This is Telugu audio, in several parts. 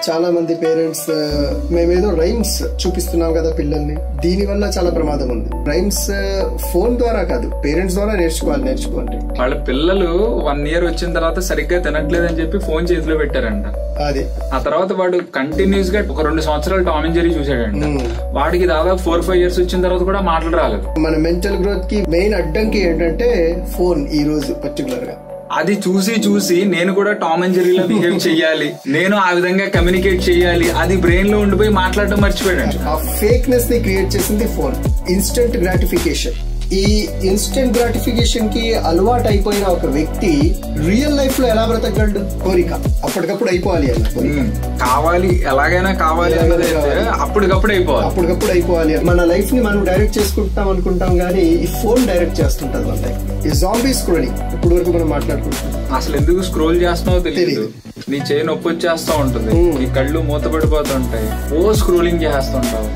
చాలా మంది పేరెంట్స్ మేమేదో రైమ్స్ చూపిస్తున్నాం కదా పిల్లల్ని, దీని వల్ల చాలా ప్రమాదం ఉంది. రైమ్స్ ఫోన్ ద్వారా కాదు, పేరెంట్స్ ద్వారా నేర్చుకోండి. వాళ్ళ పిల్లలు 1 year వచ్చిన తర్వాత సరిగ్గా తినట్లేదని చెప్పి ఫోన్ చేతిలో పెట్టారంట. అది ఆ తర్వాత వాడు కంటిన్యూస్ గా ఒక 2 సంవత్సరాలు టామ్ అండ్ జెర్రీ చూసాడంట. వాడికి దాదాపు 4-5 years వచ్చిన తర్వాత కూడా మాటలు రాలేదు. మన మెంటల్ గ్రోత్ కి మెయిన్ అడ్డంకి ఏంటంటే ఫోన్. ఈ రోజు పర్టికులర్ గా అది చూసి నేను కూడా టామ్ అండ్ జెర్రీలో బిహేవ్ చెయ్యాలి, నేను ఆ విధంగా కమ్యూనికేట్ చెయ్యాలి, అది బ్రెయిన్ లో ఉండిపోయి మాట్లాడటం మర్చిపోయాడు. ఆ ఫేక్నెస్ ని క్రియేట్ చేసింది ఫోన్. Instant gratification. ఈ ఇన్స్టెంట్ గ్రాటిఫికేషన్ కి అలవాటు అయిపోయిన ఒక వ్యక్తి రియల్ లైఫ్ లో ఎలా బ్రతకగలడు? కోరిక అప్పటికప్పుడు అయిపోవాలి అన్న, కావాలి, ఎలాగైనా కావాలి అన్నది అప్పటికప్పుడు అయిపోవాలి. మన లైఫ్ ని మనం డైరెక్ట్ చేసుకుంటాం అనుకుంటాం గానీ ఈ ఫోన్ డైరెక్ట్ చేస్తుంటది మన లైఫ్. ఈ జాంబీ స్క్రోలింగ్ ఇప్పుడు వరకు మనం మాట్లాడుకుంటాం. అసలు ఎందుకు స్క్రోల్ చేస్తున్నావో తెలియదు. నీ చేయి నొప్పి వచ్చేస్తా ఉంటుంది, నీ కళ్ళు మూతపడిపోతుంటాయి, స్క్రోలింగ్ చేస్తుంటావు.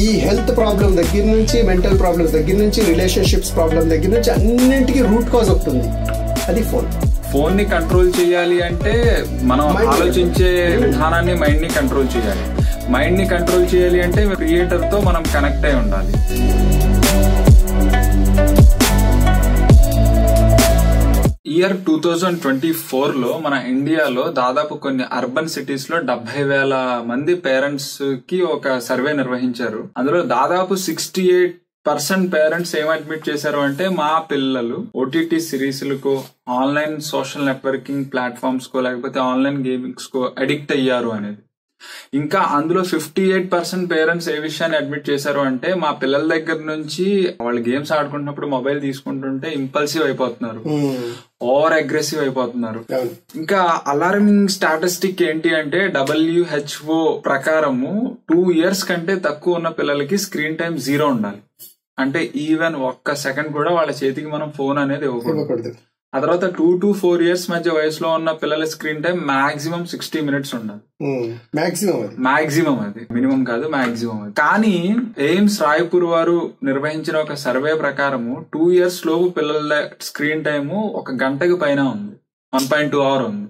ఈ హెల్త్ ప్రాబ్లం దగ్గర నుంచి, మెంటల్ ప్రాబ్లమ్స్ దగ్గర నుంచి, రిలేషన్షిప్స్ ప్రాబ్లం దగ్గర నుంచి అన్నింటికి రూట్ కాజ్ అవుతుంది అది ఫోన్. ఫోన్ ని కంట్రోల్ చేయాలి అంటే మనం ఆలోచించే విధానాన్ని, మైండ్ ని కంట్రోల్ చేయాలి. మైండ్ ని కంట్రోల్ చేయాలి అంటే క్రియేటర్ తో మనం కనెక్ట్ అయి ఉండాలి. ఇయర్ 2024 లో మన ఇండియాలో దాదాపు కొన్ని అర్బన్ సిటీస్ లో 70,000 మంది పేరెంట్స్ కి ఒక సర్వే నిర్వహించారు. అందులో దాదాపు 68% పేరెంట్స్ ఏం అడ్మిట్ చేశారు అంటే మా పిల్లలు ఓటీటీ సిరీస్లకు, ఆన్లైన్ సోషల్ నెట్వర్కింగ్ ప్లాట్ఫామ్స్ కో లేకపోతే ఆన్లైన్ గేమింగ్స్ కో అడిక్ట్ అయ్యారు అనేది. ఇంకా అందులో 58% పేరెంట్స్ ఏ విషయాన్ని అడ్మిట్ చేశారు అంటే మా పిల్లల దగ్గర నుంచి వాళ్ళు గేమ్స్ ఆడుకుంటున్నప్పుడు మొబైల్ తీసుకుంటుంటే ఇంపల్సివ్ అయిపోతున్నారు, ఓవర్ అగ్రెసివ్ అయిపోతున్నారు. ఇంకా అలార్మింగ్ స్టాటిస్టిక్ ఏంటి అంటే WHO ప్రకారము 2 years కంటే తక్కువ ఉన్న పిల్లలకి స్క్రీన్ టైం 0 ఉండాలి. అంటే ఈవెన్ 1 సెకండ్ కూడా వాళ్ళ చేతికి మనం ఫోన్ అనేది ఇవ్వకూడదు. ఆ తర్వాత 2 to 4 years మధ్య వయసులో ఉన్న పిల్లల స్క్రీన్ టైం మాక్సిమం 60 minutes ఉండాలి. మాక్సిమం అది, మినిమం కాదు, మాక్సిమం అది. కానీ ఎయిమ్స్ రాయ్పూర్ వారు నిర్వహించిన ఒక సర్వే ప్రకారము 2 years లోపు పిల్లల స్క్రీన్ టైము 1 గంటకి పైన ఉంది, 1.2 hours ఉంది.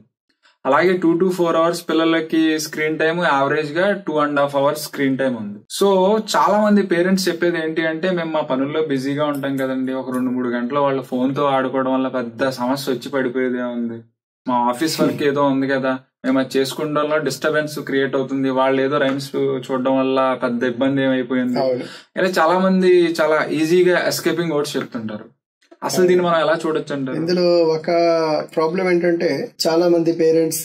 అలాగే 2 to 4 hours పిల్లలకి స్క్రీన్ టైం యావరేజ్ గా 2.5 hours స్క్రీన్ టైం ఉంది. సో చాలా మంది పేరెంట్స్ చెప్పేది ఏంటి అంటే మేము మా పనుల్లో బిజీగా ఉంటాం కదండి, ఒక 2-3 గంటలు వాళ్ళ ఫోన్ తో ఆడుకోవడం వల్ల పెద్ద సమస్య వచ్చి పడిపోయేదే ఉంది, మా ఆఫీస్ వర్క్ ఏదో ఉంది కదా, మేము అది చేసుకోవడంలో డిస్టర్బెన్స్ క్రియేట్ అవుతుంది, వాళ్ళు ఏదో రైమ్స్ చూడడం వల్ల పెద్ద ఇబ్బంది ఏమైపోయింది, ఇలా చాలా మంది చాలా ఈజీగా ఎస్కేపింగ్ వర్డ్స్ చెప్తుంటారు. అసలు దీన్ని మనం ఎలా చూడొచ్చు అంటారు? ఇందులో ఒక ప్రాబ్లం ఏంటంటే చాలా మంది పేరెంట్స్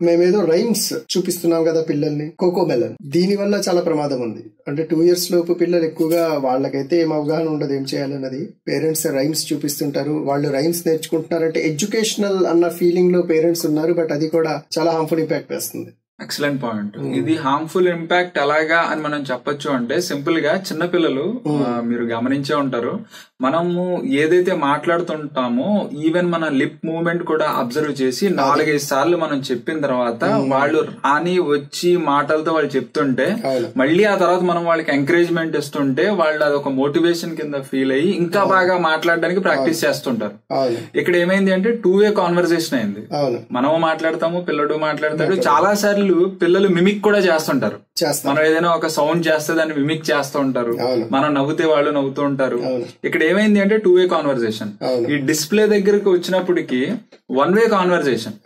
మేమేదో రైమ్స్ చూపిస్తున్నాం కదా పిల్లల్ని, కోకోమెలన్, దీని వల్ల చాలా ప్రమాదం ఉంది. అంటే 2 years లోపు పిల్లలు ఎక్కువగా వాళ్ళకైతే ఏం అవగాహన ఉండదు ఏం చేయాలన్నది. పేరెంట్స్ రైమ్స్ చూపిస్తుంటారు, వాళ్ళు రైమ్స్ నేర్చుకుంటున్నారంటే ఎడ్యుకేషనల్ అన్న ఫీలింగ్ లో పేరెంట్స్ ఉన్నారు, బట్ అది కూడా చాలా హార్మ్ఫుల్ ఇంపాక్ట్ వేస్తుంది. Excellent point. ఇది హార్మ్ఫుల్ ఇంపాక్ట్ ఎలాగా అని మనం చెప్పొచ్చు అంటే సింపుల్ గా చిన్నపిల్లలు మీరు గమనించే ఉంటారు, మనము ఏదైతే మాట్లాడుతుంటామో ఈవెన్ మన లిప్ మూవ్మెంట్ కూడా అబ్జర్వ్ చేసి 4-5 సార్లు మనం చెప్పిన తర్వాత వాళ్ళు రాని వచ్చి మాటలతో వాళ్ళు చెప్తుంటే మళ్ళీ ఆ తర్వాత మనం వాళ్ళకి ఎంకరేజ్మెంట్ ఇస్తుంటే వాళ్ళు అదొక మోటివేషన్ కింద ఫీల్ అయ్యి ఇంకా బాగా మాట్లాడడానికి ప్రాక్టీస్ చేస్తుంటారు. ఇక్కడ ఏమైంది అంటే 2-way కాన్వర్సేషన్ అయింది. మనము మాట్లాడతాము, పిల్లడు మాట్లాడతాడు. చాలా సార్లు పిల్లలు మిమిక్ కూడా చేస్తుంటారు. మనం ఏదైనా ఒక సౌండ్ చేస్తే దాన్ని మిమిక్ చేస్తూ ఉంటారు, మనం నవ్వుతే వాళ్ళు నవ్వుతూ ఉంటారు. ఇక్కడ ఏమైంది అంటే 2-way కాన్వర్సేషన్. ఈ డిస్ప్లే దగ్గరకు వచ్చినప్పటికి 1-way కాన్వర్సేషన్.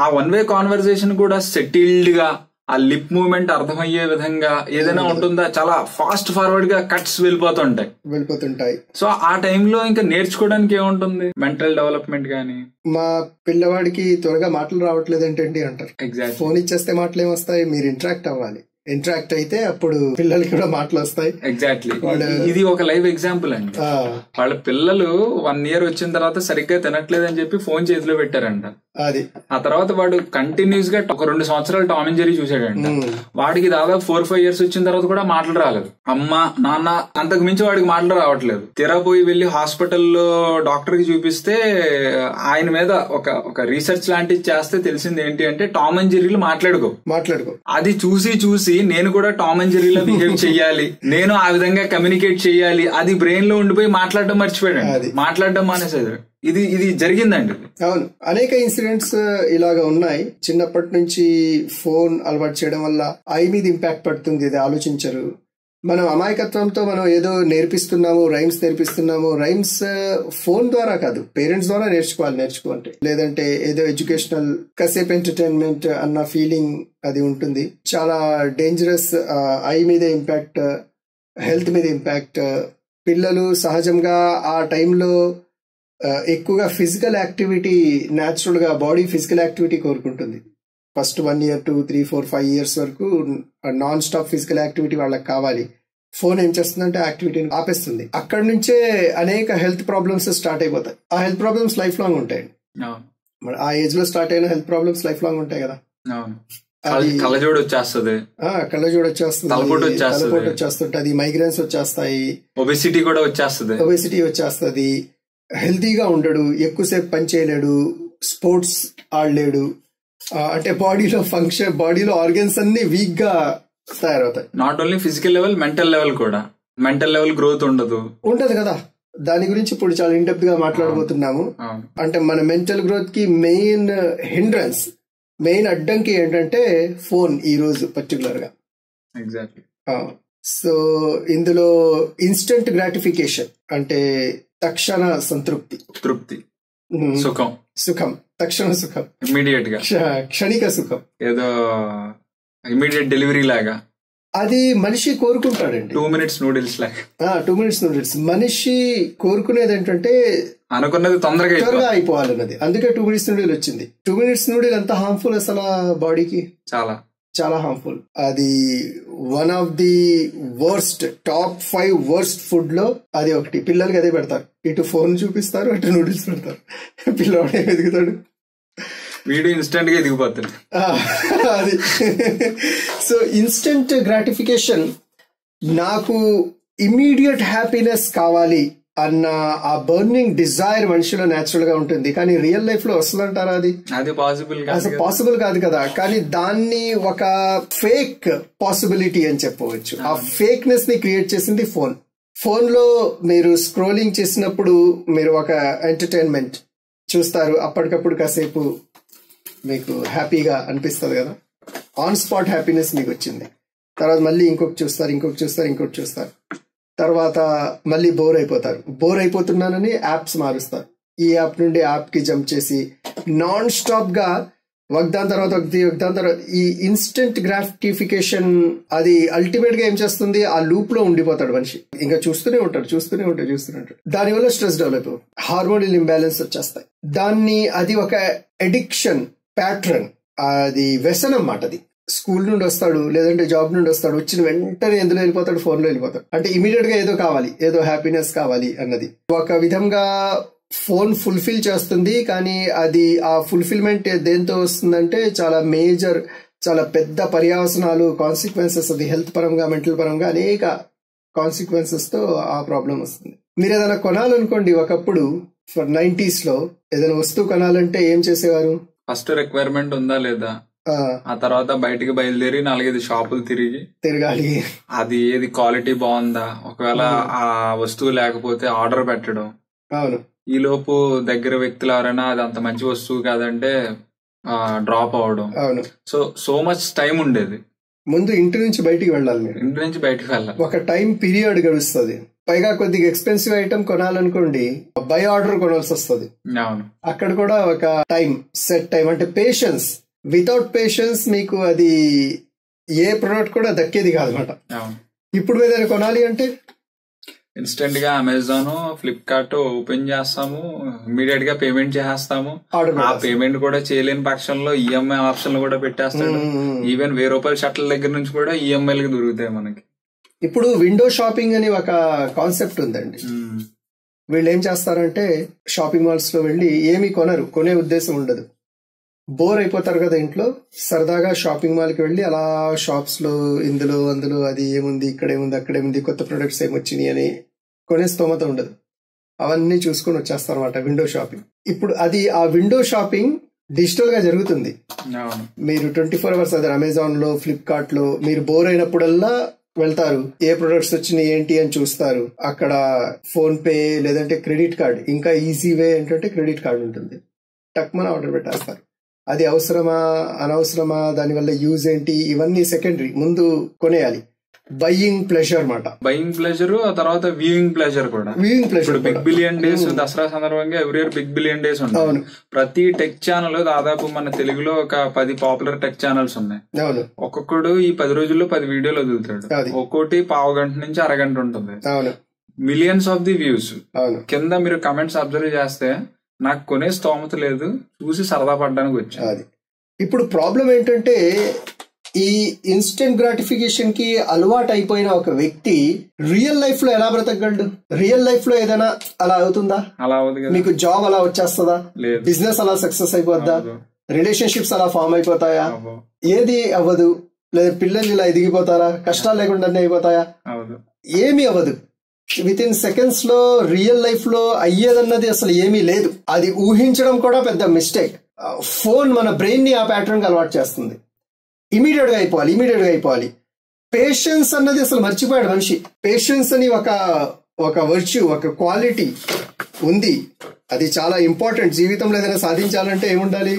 ఆ 1-way కాన్వర్సేషన్ కూడా సెటిల్డ్ గా ఆ లిప్ మూవ్మెంట్ అర్థమయ్యే విధంగా ఏదైనా ఉంటుందా? చాలా ఫాస్ట్ ఫార్వర్డ్ గా కట్స్ వెళ్ళిపోతుంటాయి. సో ఆ టైంలో ఇంకా నేర్చుకోవడానికి ఏముంటుంది? మెంటల్ డెవలప్మెంట్ గానీ, మా పిల్లవాడికి త్వరగా మాటలు రావట్లేదు ఏంటండి అంటారు. ఎగ్జాక్ట్. ఫోన్ ఇచ్చేస్తే మాటలు ఏమొస్తాయి? మీరు ఇంటరాక్ట్ అవ్వాలి, ఇంటరాక్ట్ అయితే అప్పుడు పిల్లలకి కూడా మాటలు వస్తాయి. ఎగ్జాక్ట్లీ. ఇది ఒక లైవ్ ఎగ్జాంపుల్ అండి. వాళ్ళ పిల్లలు 1 year వచ్చిన తర్వాత సరిగ్గా తినట్లేదని చెప్పి ఫోన్ చేతిలో పెట్టారంట. అది ఆ తర్వాత వాడు కంటిన్యూస్ గా ఒక 2 సంవత్సరాలు టామ్ అండ్ జెర్రీ చూసాడంట. వాడికి దాదాపు 4-5 years వచ్చిన తర్వాత కూడా మాటలు రాలేదు, అమ్మ నాన్న అంతకు మించి వాడికి మాటలు రావట్లేదు. తెరపోయి వెళ్లి హాస్పిటల్లో డాక్టర్ కి చూపిస్తే ఆయన మీద ఒక రీసెర్చ్ లాంటిది చేస్తే తెలిసింది ఏంటి అంటే టామ్ అండ్ జెర్రీలు మాట్లాడుకో. అది చూసి నేను కూడా టామ్ అండ్ జెర్రీలో బిహేవ్ చెయ్యాలి, నేను ఆ విధంగా కమ్యూనికేట్ చెయ్యాలి, అది బ్రెయిన్ లో ఉండిపోయి మాట్లాడడం మర్చిపోయాడు, మాట్లాడడం మానేసేది. ఇది ఇది జరిగిందండి. అవును, అనేక ఇన్సిడెంట్స్ ఇలాగా ఉన్నాయి. చిన్నప్పటి నుంచి ఫోన్ అలవాటు చేయడం వల్ల ఐ మీద ఇంపాక్ట్ పడుతుంది, ఇది ఆలోచించరు. మనం అమాయకత్వంతో మనం ఏదో నేర్పిస్తున్నాము, రైమ్స్ ఫోన్ ద్వారా కాదు, పేరెంట్స్ ద్వారా నేర్చుకోవాలంటే. లేదంటే ఏదో ఎడ్యుకేషనల్ కాసేపు ఎంటర్టైన్మెంట్ అన్న ఫీలింగ్ అది ఉంటుంది. చాలా డేంజరస్. ఐ మీద ఇంపాక్ట్, హెల్త్ మీద ఇంపాక్ట్. పిల్లలు సహజంగా ఆ టైంలో ఎక్కువగా ఫిజికల్ యాక్టివిటీ, న్యాచురల్ గా బాడీ ఫిజికల్ యాక్టివిటీ కోరుకుంటుంది. ఫస్ట్ 1 year 2 3 4 5 years వరకు నాన్ స్టాప్ ఫిజికల్ యాక్టివిటీ వాళ్ళకి కావాలి. ఫోన్ ఏం చేస్తుందంటే యాక్టివిటీని ఆపేస్తుంది. అక్కడి నుంచే అనేక హెల్త్ ప్రాబ్లమ్స్ స్టార్ట్ అయిపోతాయి. ఆ హెల్త్ ప్రాబ్లమ్స్ లైఫ్ లాంగ్ ఉంటాయి. ఆ ఏజ్ లో స్టార్ట్ అయిన హెల్త్ ప్రాబ్లమ్స్ లైఫ్ లాంగ్ ఉంటాయి కదా. కళ్ళజోడు వచ్చేస్తుంది, తలపోటు వచ్చేస్తుంటది, మైగ్రేన్స్ వచ్చేస్తాయి, ఒబెసిటీ కూడా వచ్చేస్తుంది. హెల్తీగా ఉండడు, ఎక్కువసేపు పని చేయలేడు, స్పోర్ట్స్ ఆడలేడు. అంటే బాడీలో ఆర్గన్స్ అన్ని వీక్ గా తయారవుతాయి. Not only physical level, mental level కూడా. మెంటల్ లెవెల్ గ్రోత్ ఉంటది కదా. దాని గురించి ఇప్పుడు చాలా ఇండెప్త్ గా మాట్లాడబోతున్నాము. అంటే మన మెంటల్ గ్రోత్ కి మెయిన్ అడ్డంకి ఏంటంటే ఫోన్ ఈ రోజు పర్టికులర్ గా. ఎగ్జాక్ట్లీ. సో ఇందులో ఇన్స్టెంట్ గ్రాటిఫికేషన్ అంటే తక్షణ సంతృప్తి, సుఖం, తక్షణ సుఖం, ఇమీడియట్ గా, క్షణిక సుఖం, ఏదో ఇమీడియట్ డెలివరీ లాగా అది మనిషి కోరుకుంటాడండి. 2 minutes నూడిల్స్ లాగా. 2 minutes నూడిల్స్ మనిషి కోరుకునేది ఏంటంటే అనుకున్నది తొందరగా అయిపోవాలన్నది. అందుకే 2 minutes నూడిల్ వచ్చింది. 2 minutes నూడిల్ ఎంత హార్మ్ఫుల్ అసలు బాడీకి, చాలా హార్మ్ఫుల్. అది one of the top 5 worst food లో అది ఒకటి. పిల్లలకి అదే పెడతారు, ఇటు ఫోన్ చూపిస్తారు, అటు నూడిల్స్ పెడతారు. పిల్లవాడే ఎదుగుతాడు, వీడియో ఇన్స్టెంట్ గా ఎదిగిపోతాడు. అది సో ఇన్స్టెంట్ గ్రాటిఫికేషన్, నాకు ఇమ్మీడియట్ హ్యాపీనెస్ కావాలి అన్న ఆ బర్నింగ్ డిజైర్ మనిషిలో నేచురల్ గా ఉంటుంది. కానీ రియల్ లైఫ్ లో వస్తుందంటారా? అది పాసిబుల్ కాదు కదా. కానీ దాన్ని ఒక ఫేక్ పాసిబిలిటీ అని చెప్పవచ్చు. ఆ ఫేక్నెస్ ని క్రియేట్ చేసింది ఫోన్ లో మీరు స్క్రోలింగ్ చేసినప్పుడు మీరు ఒక ఎంటర్టైన్మెంట్ చూస్తారు, అప్పటికప్పుడు కాసేపు మీకు హ్యాపీగా అనిపిస్తుంది కదా, ఆన్ స్పాట్ హ్యాపీనెస్ మీకు వచ్చింది. తర్వాత మళ్ళీ ఇంకొకటి చూస్తారు, తర్వాత మళ్ళీ బోర్ అయిపోతున్నానని యాప్స్ మారుస్తారు. ఈ యాప్ నుండి యాప్ కి జంప్ చేసి నాన్ స్టాప్ గా ఒకదాని తర్వాత ఈ ఇన్స్టెంట్ గ్రాటిఫికేషన్ అది అల్టిమేట్ గా ఏం చేస్తుంది, ఆ లూప్ లో ఉండిపోతాడు మనిషి. ఇంకా చూస్తూనే ఉంటాడు. దానివల్ల స్ట్రెస్ డెవలప్, హార్మోనల్ ఇంబ్యాలెన్స్ వచ్చేస్తాయి. అది ఒక అడిక్షన్ ప్యాటర్న్, అది వ్యసనం మాట. అది స్కూల్ నుండి వస్తాడు, లేదంటే జాబ్ నుండి వస్తాడు, వచ్చిన వెంటనే ఎందులో వెళ్ళిపోతాడు, ఫోన్ లో వెళ్ళిపోతాడు. అంటే ఇమీడియట్ గా ఏదో కావాలి, ఏదో హ్యాపీనెస్ కావాలి అన్నది. ఒక విధంగా ఫోన్ ఫుల్ఫిల్ చేస్తుంది. కానీ అది ఆ ఫుల్ఫిల్మెంట్ దేంతో వస్తుందంటే చాలా పెద్ద పర్యావసనాలు, కాన్సిక్వెన్సెస్, అది హెల్త్ పరంగా, మెంటల్ పరంగా అనేక కాన్సిక్వెన్సెస్ తో ఆ ప్రాబ్లం వస్తుంది. మీరు ఏదైనా కొనాలనుకోండి, ఒకప్పుడు 90s లో ఏదైనా వస్తువు కొనాలంటే ఏం చేసేవారు? ఫస్ట్ రిక్వైర్మెంట్ ఉందా లేదా, ఆ తర్వాత బయటికి బయలుదేరి 4-5 షాపులు తిరగాలి. అది ఏది క్వాలిటీ బాగుందా, ఒకవేళ ఆ వస్తువు లేకపోతే ఆర్డర్ పెట్టడం. అవును. ఈ లోపు దగ్గర వ్యక్తులు ఎవరైనా అది అంత మంచి వస్తువు కాదంటే డ్రాప్ అవడం. అవును. సో మచ్ టైం ఉండేది. ముందు ఇంటి నుంచి బయటికి వెళ్ళాలి, ఒక టైం పీరియడ్ గడుస్తుంది. పైగా కొద్దిగా ఎక్స్పెన్సివ్ ఐటమ్ కొనాలనుకోండి, బై ఆర్డర్ కొనాల్సి వస్తుంది. అక్కడ కూడా ఒక సెట్ టైం, అంటే పేషెన్స్. వితౌట్ పేషెన్స్ మీకు అది ఏ ప్రొడక్ట్ కూడా దక్కేది కాదనమాట. ఇప్పుడు ఏదైనా కొనాలి అంటే ఇన్స్టెంట్ గా అమెజాన్, ఫ్లిప్కార్ట్ ఓపెన్ చేస్తాము, ఇమీడియట్ గా పేమెంట్ చేసేస్తాము. ఆ పేమెంట్ కూడా చేయలేని పక్షంలో ఈఎంఐ ఆప్షన్ కూడా పెట్టేస్తాడు. ఈవెన్ ₹1000 షర్ట్ల దగ్గర నుంచి కూడా ఈఎంఐలకి దొరుకుతాయి మనకి. ఇప్పుడు విండో షాపింగ్ అని ఒక కాన్సెప్ట్ ఉందండి. వీళ్ళు ఏం చేస్తారంటే షాపింగ్ మాల్స్ లో వెళ్ళి ఏమీ కొనే ఉద్దేశం ఉండదు. బోర్ అయిపోతారు కదా ఇంట్లో, సరదాగా షాపింగ్ మాల్ కి వెళ్ళి అలా షాప్స్ లో అందులో అది ఏముంది, ఇక్కడేముంది, అక్కడేముంది, కొత్త ప్రొడక్ట్స్ ఏమొచ్చినాయి అని కొనే స్తోమత ఉండదు. అవన్నీ చూసుకొని వచ్చేస్తారు అనమాట విండో షాపింగ్. ఇప్పుడు ఆ విండో షాపింగ్ డిజిటల్ గా జరుగుతుంది. మీరు 24 hours అదే అమెజాన్ లో, ఫ్లిప్కార్ట్ లో మీరు బోర్ అయినప్పుడల్లా వెళ్తారు, ఏ ప్రొడక్ట్స్ వచ్చినాయి ఏంటి అని చూస్తారు. అక్కడ ఫోన్ పే లేదంటే క్రెడిట్ కార్డ్, ఇంకా ఈజీ వే ఏంటంటే క్రెడిట్ కార్డ్ ఉంటుంది, టక్మని ఆర్డర్ పెట్టేస్తారు. అది అవసరమా అనవసరమా, దానివల్ల యూజ్ ఏంటి, ఇవన్నీ సెకండరీ, ముందు కొనేయాలి. బయ్యింగ్ ప్లెజర్ మాట, బయింగ్ ప్లెజర్, ఆ తర్వాత వ్యూయింగ్ ప్లెజర్ కూడా. Viewing pleasure, big billion days Dasara సందర్భంగా every year big billion days ఉంటాయి. ప్రతి టెక్ ఛానల్ దాదాపు మన తెలుగులో ఒక 10 పాపులర్ టెక్ ఛానల్స్ ఉన్నాయి. ఒక్కొక్కడు ఈ 10 రోజుల్లో 10 వీడియోలు వదులుతాడు, ఒక్కోటి పావు గంట నుంచి అరగంట ఉంటుంది. Millions of the views. కింద మీరు కమెంట్స్ అబ్జర్వ్ చేస్తే నాకు కొనే స్తోమత లేదు, చూసి సరదా పడ్డానికి వచ్చాది. ఇప్పుడు ప్రాబ్లం ఏంటంటే ఈ ఇన్స్టెంట్ గ్రాటిఫికేషన్ కి అలవాటు అయిపోయిన ఒక వ్యక్తి రియల్ లైఫ్ లో ఎలా బ్రతకగలడు? రియల్ లైఫ్ లో ఏదైనా అలా అవుతుందా? అలా అవుతుంది. మీకు జాబ్ అలా వచ్చేస్తుందా? బిజినెస్ అలా సక్సెస్ అయిపోద్దా? రిలేషన్షిప్స్ అలా ఫామ్ అయిపోతాయా? ఏది అవ్వదు. లేదా పిల్లలు ఇలా ఎదిగిపోతారా? కష్టాలు లేకుండానే అయిపోతాయా? ఏమీ అవ్వదు. విత్ ఇన్ సెకండ్స్ లో రియల్ లైఫ్ లో అయ్యేదన్నది అసలు ఏమీ లేదు. అది ఊహించడం కూడా పెద్ద మిస్టేక్. ఫోన్ మన బ్రెయిన్ ని ఆ ప్యాటర్న్ కి అలవాటు చేస్తుంది. ఇమీడియట్ గా అయిపోవాలి. పేషెన్స్ అన్నది అసలు మర్చిపోయాడు మనిషి. పేషెన్స్ అని ఒక వర్చ్యూ, ఒక క్వాలిటీ ఉంది. అది చాలా ఇంపార్టెంట్. జీవితంలో ఏదైనా సాధించాలంటే ఏముండాలి?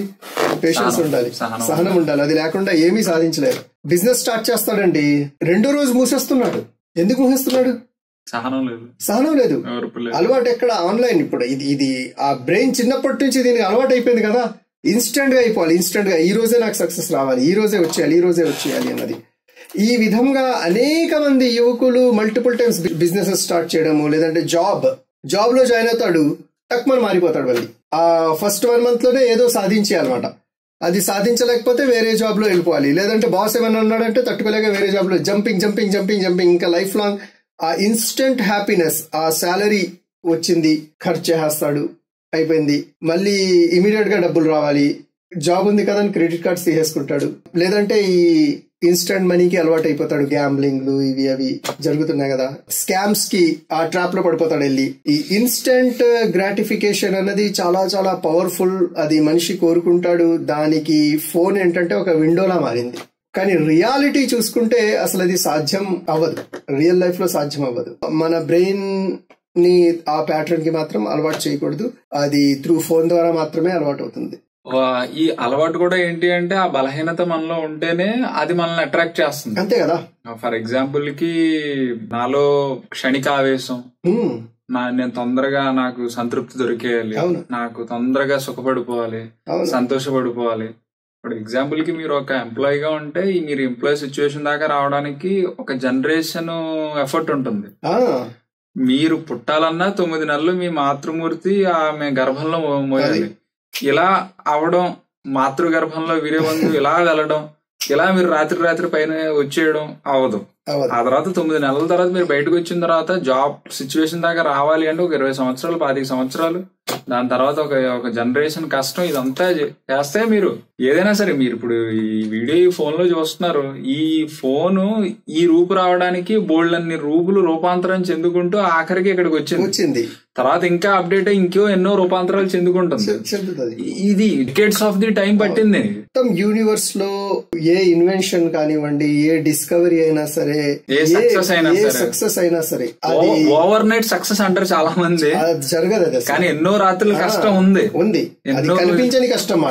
పేషెన్స్ ఉండాలి, సహనం ఉండాలి. అది లేకుండా ఏమీ సాధించలేదు. బిజినెస్ స్టార్ట్ చేస్తాడండి, 2వ రోజు మూసేస్తున్నాడు. ఎందుకు మూసేస్తున్నాడు? సహనం లేదు. అలవాటు ఎక్కడ? ఆన్లైన్. ఇప్పుడు ఇది ఆ బ్రెయిన్ చిన్నప్పటి నుంచి దీనికి అలవాటు అయిపోయింది కదా. ఇన్స్టెంట్ గా అయిపోవాలి, ఇన్స్టెంట్ గా ఈ రోజే నాకు సక్సెస్ రావాలి, ఈ రోజే వచ్చేయాలి అన్నది. ఈ విధంగా అనేక మంది యువకులు మల్టిపుల్ టైమ్స్ బిజినెసెస్ స్టార్ట్ చేయడము, లేదంటే జాబ్ లో జాయిన్ అవుతాడు, టక్మని మారిపోతాడు. మళ్ళీ ఆ ఫస్ట్ 1 month లోనే ఏదో సాధించేయాలన్నమాట. అది సాధించలేకపోతే వేరే జాబ్ లో వెళ్ళిపోవాలి, లేదంటే బాస్ ఏమన్నా ఉన్నాడంటే తట్టుకోలేక వేరే జాబ్ లో జంపింగ్ ఇంకా లైఫ్ లాంగ్ ఆ ఇన్స్టెంట్ హ్యాపీనెస్, ఆ శాలరీ వచ్చింది, ఖర్చు చేస్తాడు, అయిపోయింది. మళ్ళీ ఇమీడియట్ గా డబ్బులు రావాలి, జాబ్ ఉంది కదా అని క్రెడిట్ కార్డ్స్ తీసేసుకుంటాడు, లేదంటే ఈ ఇన్స్టెంట్ మనీకి అలవాటు అయిపోతాడు. గ్యాంబ్లింగ్లు ఇవి అవి జరుగుతున్నాయి కదా, స్కామ్స్ కి ఆ ట్రాప్ లో పడిపోతాడు వెళ్ళి. ఈ ఇన్స్టెంట్ గ్రాటిఫికేషన్ అన్నది చాలా చాలా పవర్ఫుల్. అది మనిషి కోరుకుంటాడు. దానికి ఫోన్ ఏంటంటే ఒక విండోలా మారింది. కానీ రియాలిటీ చూసుకుంటే అసలు అది సాధ్యం అవ్వదు, రియల్ లైఫ్ లో సాధ్యం అవ్వదు. మన బ్రెయిన్ ని ఆ ప్యాటర్న్ కి మాత్రం అలవాటు చేయకూడదు. అది త్రూ ఫోన్ ద్వారా మాత్రమే అలవాటు అవుతుంది. ఈ అలవాటు కూడా ఏంటి అంటే ఆ బలహీనత మనలో ఉంటేనే అది మనల్ని అట్రాక్ట్ చేస్తుంది, అంతే కదా. ఫర్ ఎగ్జాంపుల్ కి నాలో క్షణిక ఆవేశం, నేను తొందరగా నాకు సంతృప్తి దొరికేయాలి, నాకు తొందరగా సుఖపడిపోవాలి, సంతోషపడిపోవాలి. ఇప్పుడు ఎగ్జాంపుల్ కి మీరు ఒక ఎంప్లాయీగా ఉంటే మీరు ఎంప్లాయీ సిచ్యువేషన్ దాకా రావడానికి ఒక జనరేషన్ ఎఫర్ట్ ఉంటుంది. మీరు పుట్టాలన్నా 9 నెలలు మీ మాతృమూర్తి ఆమె గర్భంలో మోయాలి. ఇలా అవడం, మాతృగర్భంలో వీర్యబంధు ఇలా వెళ్ళడం, ఇలా మీరు రాత్రి పైన వచ్చేయడం అవ్వదు. ఆ తర్వాత 9 నెలల తర్వాత మీరు బయటకు వచ్చిన తర్వాత జాబ్ సిచ్యువేషన్ దాకా రావాలి అంటే ఒక 20 సంవత్సరాలు 25 సంవత్సరాలు, దాని తర్వాత ఒక జనరేషన్ కష్టం. ఇదంతా చేస్తే మీరు ఏదైనా సరే, మీరు ఇప్పుడు ఈ వీడియో ఈ ఫోన్ లో చూస్తున్నారు, ఈ ఫోను ఈ రూపు రావడానికి బోల్డ్ అన్ని రూపాంతరం చెందుకుంటూ ఆఖరికి ఇక్కడికి వచ్చింది. తర్వాత ఇంకా అప్డేట్ అయ్యి ఇంకో ఎన్నో రూపాంతరాలు చెందుకుంటుంది. ఇది డికేడ్స్ ఆఫ్ ది టైం పట్టింది. మొత్తం యూనివర్స్ లో ఏ ఇన్వెన్షన్ కానివ్వండి, ఏ డిస్కవరీ అయినా సరే, ఏ సక్సెస్ అయినా సరే, ఓవర్ నైట్ సక్సెస్ అంటారు చాలా మంది, జరగదు అది. కానీ ఎన్నో రాత్రుల కష్టం ఉంది, కనిపించని కష్టం.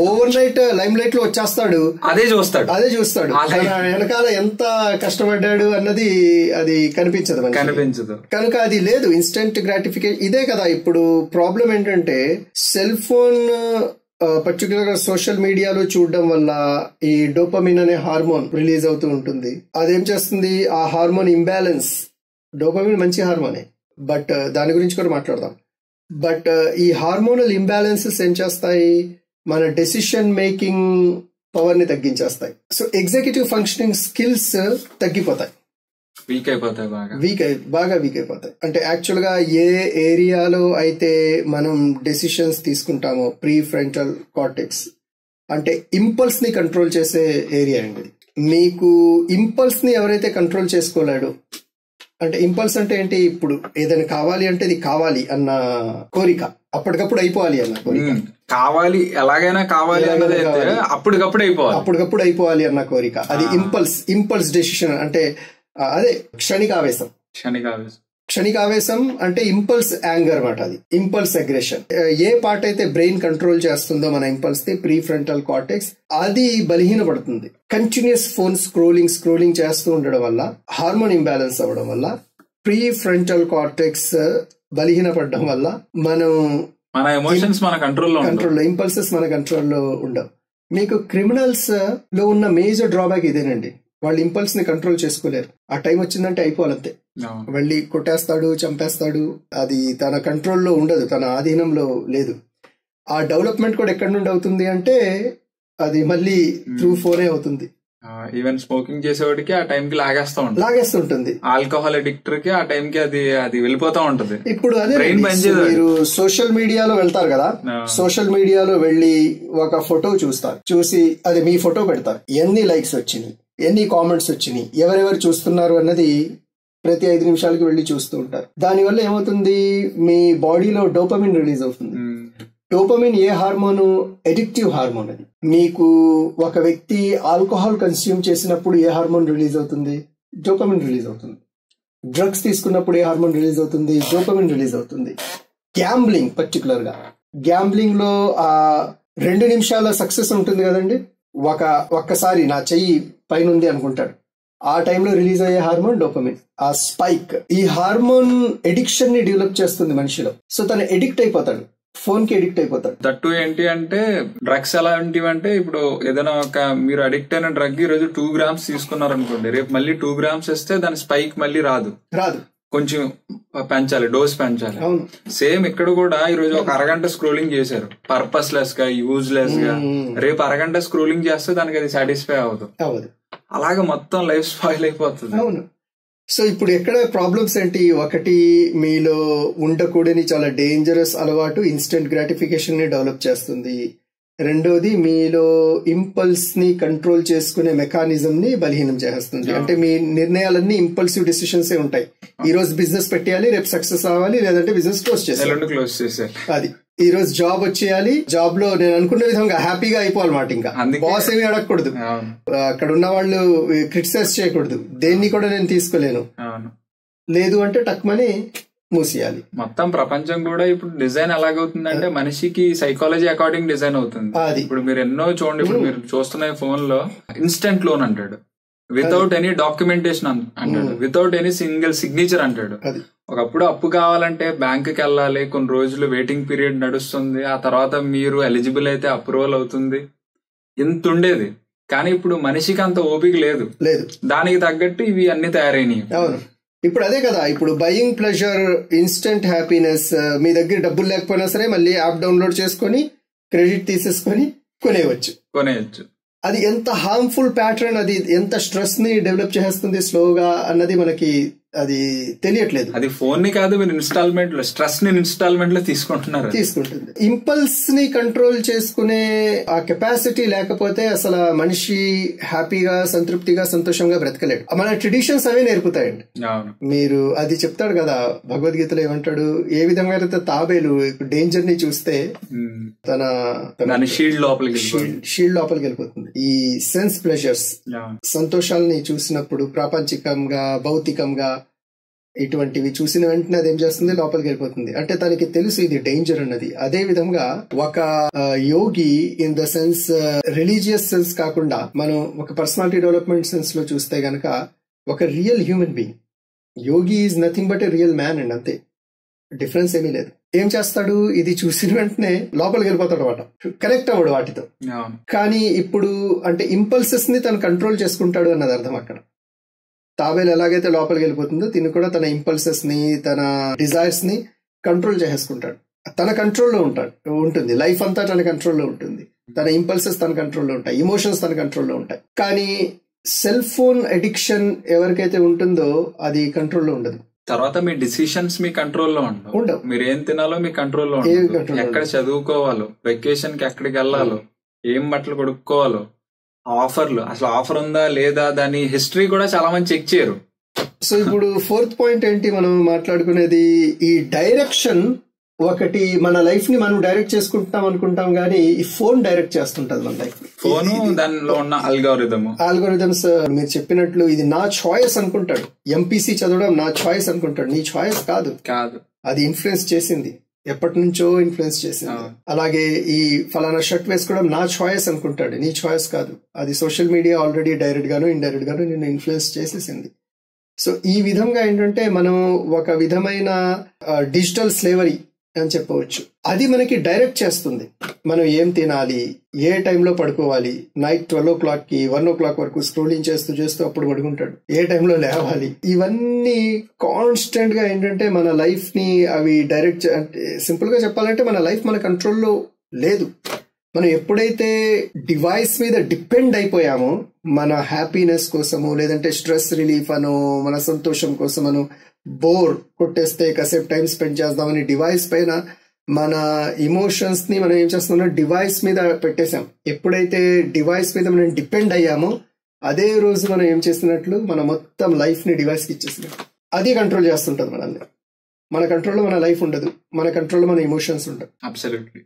ఓవర్ నైట్ లైమ్ లైట్ లో వచ్చేస్తాడు, అదే చూస్తాడు వెనకాల ఎంత కష్టపడ్డాడు అన్నది అది కనిపించదు. కనుక అది లేదు. ఇన్స్టెంట్ గ్రాటిఫికేషన్ ఇదే కదా. ఇప్పుడు ప్రాబ్లం ఏంటంటే సెల్ ఫోన్ పర్టికులర్ గా సోషల్ మీడియాలో చూడడం వల్ల ఈ డోపమిన్ అనే హార్మోన్ రిలీజ్ అవుతూ ఉంటుంది. అదేం చేస్తుంది? ఆ హార్మోన్ ఇంబ్యాలెన్స్. డోపమిన్ మంచి హార్మోనే, బట్ దాని గురించి కూడా మాట్లాడదాం. బట్ ఈ హార్మోనల్ ఇంబ్యాలెన్సెస్ ఏం చేస్తాయి? మన డెసిషన్ మేకింగ్ పవర్ ని తగ్గించేస్తాయి. సో ఎగ్జిక్యూటివ్ ఫంక్షనింగ్ స్కిల్స్ తగ్గిపోతాయి, బాగా వీక్ అయిపోతాయి. అంటే యాక్చువల్ గా ఏ ఏరియాలో అయితే మనం డెసిషన్స్ తీసుకుంటామో, ప్రీ ఫ్రంటల్ కార్టెక్స్ అంటే ఇంపల్స్ ని కంట్రోల్ చేసే ఏరియా అండి. మీకు ఇంపల్స్ ని ఎవరైతే కంట్రోల్ చేసుకోలేడు, అంటే ఇంపల్స్ అంటే ఏంటి? ఇప్పుడు ఏదైనా కావాలి అంటే ఇది కావాలి అన్న కోరిక, అప్పటికప్పుడు అయిపోవాలి అన్న కోరిక, కావాలి ఎలాగైనా కావాలి అప్పటికప్పుడు అయిపోవాలి అన్న కోరిక, అది ఇంపల్స్ డెసిషన్. అంటే అదే క్షణికావేశం. క్షణికావేశం అంటే ఇంపల్స్ యాంగర్ మాట, అది ఇంపల్స్ అగ్రెషన్. ఏ పార్ట్ అయితే బ్రెయిన్ కంట్రోల్ చేస్తుందో మన ఇంపల్స్ ని, ప్రీ ఫ్రంటల్ కార్టెక్స్, అది బలహీనపడుతుంది. కంటిన్యూస్ ఫోన్ స్క్రోలింగ్ చేస్తూ ఉండడం వల్ల, హార్మోన్ ఇంబ్యాలెన్స్ అవ్వడం వల్ల, ప్రీ ఫ్రంటల్ కార్టెక్స్ బలహీనపడడం వల్ల మన ఎమోషన్స్ మన కంట్రోల్లో, ఇంపల్సెస్ మన కంట్రోల్లో ఉండవు. మీకు క్రిమినల్స్ లో ఉన్న మేజర్ డ్రాబ్యాక్ ఇదేనండి, వాళ్ళు ఇంపల్స్ ని కంట్రోల్ చేసుకోలేరు. ఆ టైం వచ్చిందంటే అయిపోవాలంతే, వెళ్ళి కొట్టేస్తాడు, చంపేస్తాడు. అది తన కంట్రోల్లో ఉండదు, తన ఆధీనంలో లేదు. ఆ డెవలప్మెంట్ కూడా ఎక్కడి నుండి అవుతుంది అంటే అది మళ్ళీ త్రూ ఫోనే అవుతుంది. ఈవెన్ స్మోకింగ్ చేసేవాడికి ఆ టైం కి లాగేస్తుంటుంది. ఆల్కహాల్ అడిక్టర్ కి ఆ టైం కి అది వెళ్ళిపోతా ఉంటది. ఇప్పుడు అదే మీరు సోషల్ మీడియాలో వెళ్తారు కదా, సోషల్ మీడియాలో వెళ్లి ఒక ఫోటో చూసి అది మీ ఫోటో పెడతారు. ఎన్ని లైక్స్ వచ్చినాయి, ఎన్ని కామెంట్స్ వచ్చినాయి, ఎవరెవరు చూస్తున్నారు అన్నది ప్రతి 5 నిమిషాలకి వెళ్లి చూస్తూ ఉంటారు. దానివల్ల ఏమవుతుంది, మీ బాడీలో డోపమిన్ రిలీజ్ అవుతుంది. డోపమిన్ ఏ హార్మోన్? Addictive hormone. అది మీకు ఒక వ్యక్తి ఆల్కహాల్ కన్స్యూమ్ చేసినప్పుడు ఏ హార్మోన్ రిలీజ్ అవుతుంది? డోపమిన్ రిలీజ్ అవుతుంది. డ్రగ్స్ తీసుకున్నప్పుడు ఏ హార్మోన్ రిలీజ్ అవుతుంది? డోపమిన్ రిలీజ్ అవుతుంది. గ్యాంబ్లింగ్, పర్టికులర్ గా గ్యాంబ్లింగ్ లో ఆ 2 నిమిషాల సక్సెస్ ఉంటుంది కదండి, ఒక్కసారి నా చెయ్యి పైన ఉంది అనుకుంటాడు, ఆ టైంలో రిలీజ్ అయ్యే హార్మోన్ డోపమిన్. ఆ స్పైక్ ఈ హార్మోన్ ఎడిక్షన్ ని డెవలప్ చేస్తుంది మనిషిలో. సో తను ఎడిక్ట్ అయిపోతాడు, ఫోన్ కి ఎడిక్ట్ అయిపోతాడు. దట్టు ఏంటి అంటే డ్రగ్స్ ఎలాంటివి అంటే, ఇప్పుడు ఏదైనా ఒక మీరు అడిక్ట్ అయిన డ్రగ్ ఈ రోజు 2 grams తీసుకున్నారనుకోండి, రేపు మళ్ళీ 2 grams ఇస్తే దాని స్పైక్ మళ్ళీ రాదు, కొంచెం పెంచాలి, డోస్ పెంచాలి. సేమ్ ఇక్కడ కూడా ఈ రోజు ఒక అరగంట స్క్రోలింగ్ చేశారు పర్పస్ లెస్ గా, యూజ్లెస్ గా, రేపు అరగంట స్క్రోలింగ్ చేస్తే దానికి అది సాటిస్ఫై అవ్వదు. అలాగే మొత్తం లైఫ్ స్పాయిల్ అయిపోతుంది. అవును. సో ఇప్పుడు ఎక్కడ ప్రాబ్లమ్స్ ఏంటి? ఒకటి, మీలో ఉండకూడని చాలా డేంజరస్ అలవాటు ఇన్స్టెంట్ గ్రాటిఫికేషన్ ని డెవలప్ చేస్తుంది. రెండోది, మీలో ఇంపల్స్ ని కంట్రోల్ చేసుకునే మెకానిజం ని బలహీనం చేస్తుంది. అంటే మీ నిర్ణయాలన్నీ ఇంపల్సివ్ డిసిషన్స్ ఉంటాయి. ఈ రోజు బిజినెస్ పెట్టేయాలి, రేపు సక్సెస్ అవ్వాలి, లేదంటే బిజినెస్ క్లోజ్ చేయాలి. అది ఈ రోజు జాబ్ వచ్చేయాలి, జాబ్ లో నేను అనుకున్న విధంగా హ్యాపీగా అయిపోవాలన్నమాట. ఇంకా బాస్ ఏమీ అడగకూడదు, అక్కడ ఉన్న వాళ్ళు క్రిటిసైజ్ చేయకూడదు, దేన్ని కూడా నేను తీసుకోలేను, లేదు అంటే టక్మని మూసేయాలి. మొత్తం ప్రపంచం కూడా ఇప్పుడు డిజైన్ ఎలాగవుతుందంటే మనిషికి సైకాలజీ అకార్డింగ్ డిజైన్ అవుతుంది. ఇప్పుడు మీరు ఎన్నో చూడండి, ఇప్పుడు మీరు చూస్తున్న ఫోన్ లో ఇన్స్టెంట్ లోన్ అంటాడు, వితౌట్ ఎనీ డాక్యుమెంటేషన్ అంటాడు, వితౌట్ ఎనీ సింగిల్ సిగ్నేచర్ అంటాడు. ఒకప్పుడు అప్పు కావాలంటే బ్యాంక్ కి వెళ్ళాలి, కొన్ని రోజులు వెయిటింగ్ పీరియడ్ నడుస్తుంది, ఆ తర్వాత మీరు ఎలిజిబుల్ అయితే అప్రూవల్ అవుతుంది, ఇంత ఉండేది. కానీ ఇప్పుడు మనిషికి అంత ఓపిక లేదు, దానికి తగ్గట్టు ఇవి అన్ని తయారైనవి. అవును, ఇప్పుడు అదే కదా, ఇప్పుడు బయింగ్ ప్లెజర్, ఇన్స్టెంట్ హ్యాపీనెస్, మీ దగ్గర డబ్బులు లేకపోయినా సరే మళ్ళీ యాప్ డౌన్లోడ్ చేసుకొని క్రెడిట్ తీసేసుకొని కొనేయచ్చు. అది ఎంత హార్మ్ఫుల్ ప్యాటర్న్, అది ఎంత స్ట్రెస్ ని డెవలప్ చేస్తుంది స్లోగా అన్నది మనకి అది తెలియట్లేదు. అది ఫోన్ ని కాదు, మీరు ఇన్స్టాల్మెంట్ లో స్ట్రెస్ ని ఇన్స్టాల్మెంట్ లో తీసుకుంటుంది. ఇంపల్స్ ని కంట్రోల్ చేసుకునే ఆ కెపాసిటీ లేకపోతే అసలు మనిషి హ్యాపీగా, సంతృప్తిగా, సంతోషంగా బ్రతకలేడు. మన ట్రెడిషన్స్ అవే నేర్పుతాయండి. మీరు అది చెప్తాడు కదా భగవద్గీతలో, ఏమంటాడు, ఏ విధంగా అయితే తాబేలు డేంజర్ ని చూస్తే తన షీల్డ్ లోపలికి వెళ్ళిపోతుంది. ఈ సెన్స్ ప్లెజర్స్, సంతోషాలని చూసినప్పుడు ప్రాపంచికంగా, భౌతికంగా ఇటువంటివి చూసిన వెంటనే అదేం చేస్తుంది, లోపలికి వెళ్ళిపోతుంది. అంటే తనకి తెలుసు ఇది డేంజర్ అన్నది. అదే విధంగా ఒక yogi in the sense, religious sense కాకుండా మనం ఒక పర్సనాలిటీ డెవలప్మెంట్ సెన్స్ లో చూస్తే గనక ఒక real human being, Yogi is nothing but a real man and అంతే, డిఫరెన్స్ ఏమీ లేదు. ఏం చేస్తాడు, ఇది చూసిన వెంటనే లోపలికి వెళ్ళిపోతాడు అనమాట, కనెక్ట్ అవ్వడు వాటితో. కానీ ఇప్పుడు అంటే ఇంపల్సెస్ ని తను కంట్రోల్ చేసుకుంటాడు అన్నది అర్థం అక్కడ. తాబేలు ఎలాగైతే లోపలికి వెళ్ళిపోతుందో తిను కూడా తన ఇంపల్సెస్ ని, తన డిజైర్స్ ని కంట్రోల్ చేసేసుకుంటాడు. తన కంట్రోల్లో ఉంటుంది, లైఫ్ అంతా తన కంట్రోల్లో ఉంటుంది, తన ఇంపల్సెస్ తన కంట్రోల్లో ఉంటాయి, ఇమోషన్స్ తన కంట్రోల్లో ఉంటాయి. కానీ సెల్ ఫోన్ అడిక్షన్ ఎవరికైతే ఉంటుందో అది కంట్రోల్లో ఉండదు. తర్వాత మీ డిసిషన్స్ మీ కంట్రోల్లో ఉండవు. మీరు ఏం తినాలో మీ కంట్రోల్లో ఉండదు, ఎక్కడ చదువుకోవాలో, వెకేషన్ కి ఎక్కడికి వెళ్ళాలో, ఏం బట్టలు కొనుక్కోవాలో, ఆఫర్లు, అసలు ఆఫర్ ఉందా లేదా, దాని హిస్టరీ కూడా చాలా మంది చెక్ చేయరు. సో ఇప్పుడు 4th పాయింట్ ఏంటి మనం మాట్లాడుకునేది, ఈ డైరెక్షన్ ఒకటి మన లైఫ్ ని మనం డైరెక్ట్ చేసుకుంటాం అనుకుంటాం గానీ ఈ ఫోన్ డైరెక్ట్ చేస్తుంటది మన లైఫ్. ఫోన్ దానిలో ఉన్న ఆల్గోరిథమ్స్ మీరు చెప్పినట్లు ఇది నా చాయిస్ అనుకుంటాడు. ఎంపీసీ చదవడం నా చాయిస్ అనుకుంటాడు. నీ చాయిస్ కాదు, అది ఇన్ఫ్లుయెన్స్ చేసింది, ఎప్పటి నుంచో ఇన్ఫ్లుయెన్స్ చేసింది. అలాగే ఈ ఫలానా షర్ట్ వేసుకోవడం నా చాయిస్ అనుకుంటాడు, నీ చాయిస్ కాదు, అది సోషల్ మీడియా ఆల్రెడీ డైరెక్ట్ గాను ఇండైరెక్ట్ గాను నిన్ను ఇన్ఫ్లుయెన్స్ చేసేసింది. సో ఈ విధంగా ఏంటంటే మనం ఒక విధమైన డిజిటల్ స్లేవరీ అని చెప్పవచ్చు. అది మనకి డైరెక్ట్ చేస్తుంది మనం ఏం తినాలి, ఏ టైంలో పడుకోవాలి. నైట్ 12 o'clock కి 1 o'clock వరకు స్క్రోలింగ్ చేస్తూ అప్పుడు పడుకుంటాడు, ఏ టైంలో లేవాలి. ఇవన్నీ కాన్స్టెంట్ గా ఏంటంటే మన లైఫ్ ని అవి డైరెక్ట్, సింపుల్ గా చెప్పాలంటే మన లైఫ్ మన కంట్రోల్లో లేదు. మనం ఎప్పుడైతే డివైస్ మీద డిపెండ్ అయిపోయామో మన హ్యాపీనెస్ కోసము, లేదంటే స్ట్రెస్ రిలీఫ్ అనో, మన సంతోషం కోసమను, బోర్ కొట్టేస్తే కాసేపు టైం స్పెండ్ చేద్దామని డివైస్ పైన మన ఇమోషన్స్ ని మనం ఏం చేస్తున్నాం డివైస్ మీద పెట్టేశాం. ఎప్పుడైతే డివైస్ మీద మనం డిపెండ్ అయ్యామో అదే రోజు మనం ఏం చేస్తున్నట్లు మన మొత్తం లైఫ్ ని డివైస్ కి ఇచ్చేసినాం. అది కంట్రోల్ చేస్తుంటది మనల్ని. మన కంట్రోల్లో మన లైఫ్ ఉండదు, మన కంట్రోల్లో మన ఇమోషన్స్ ఉండదు. అబ్సల్యూట్లీ.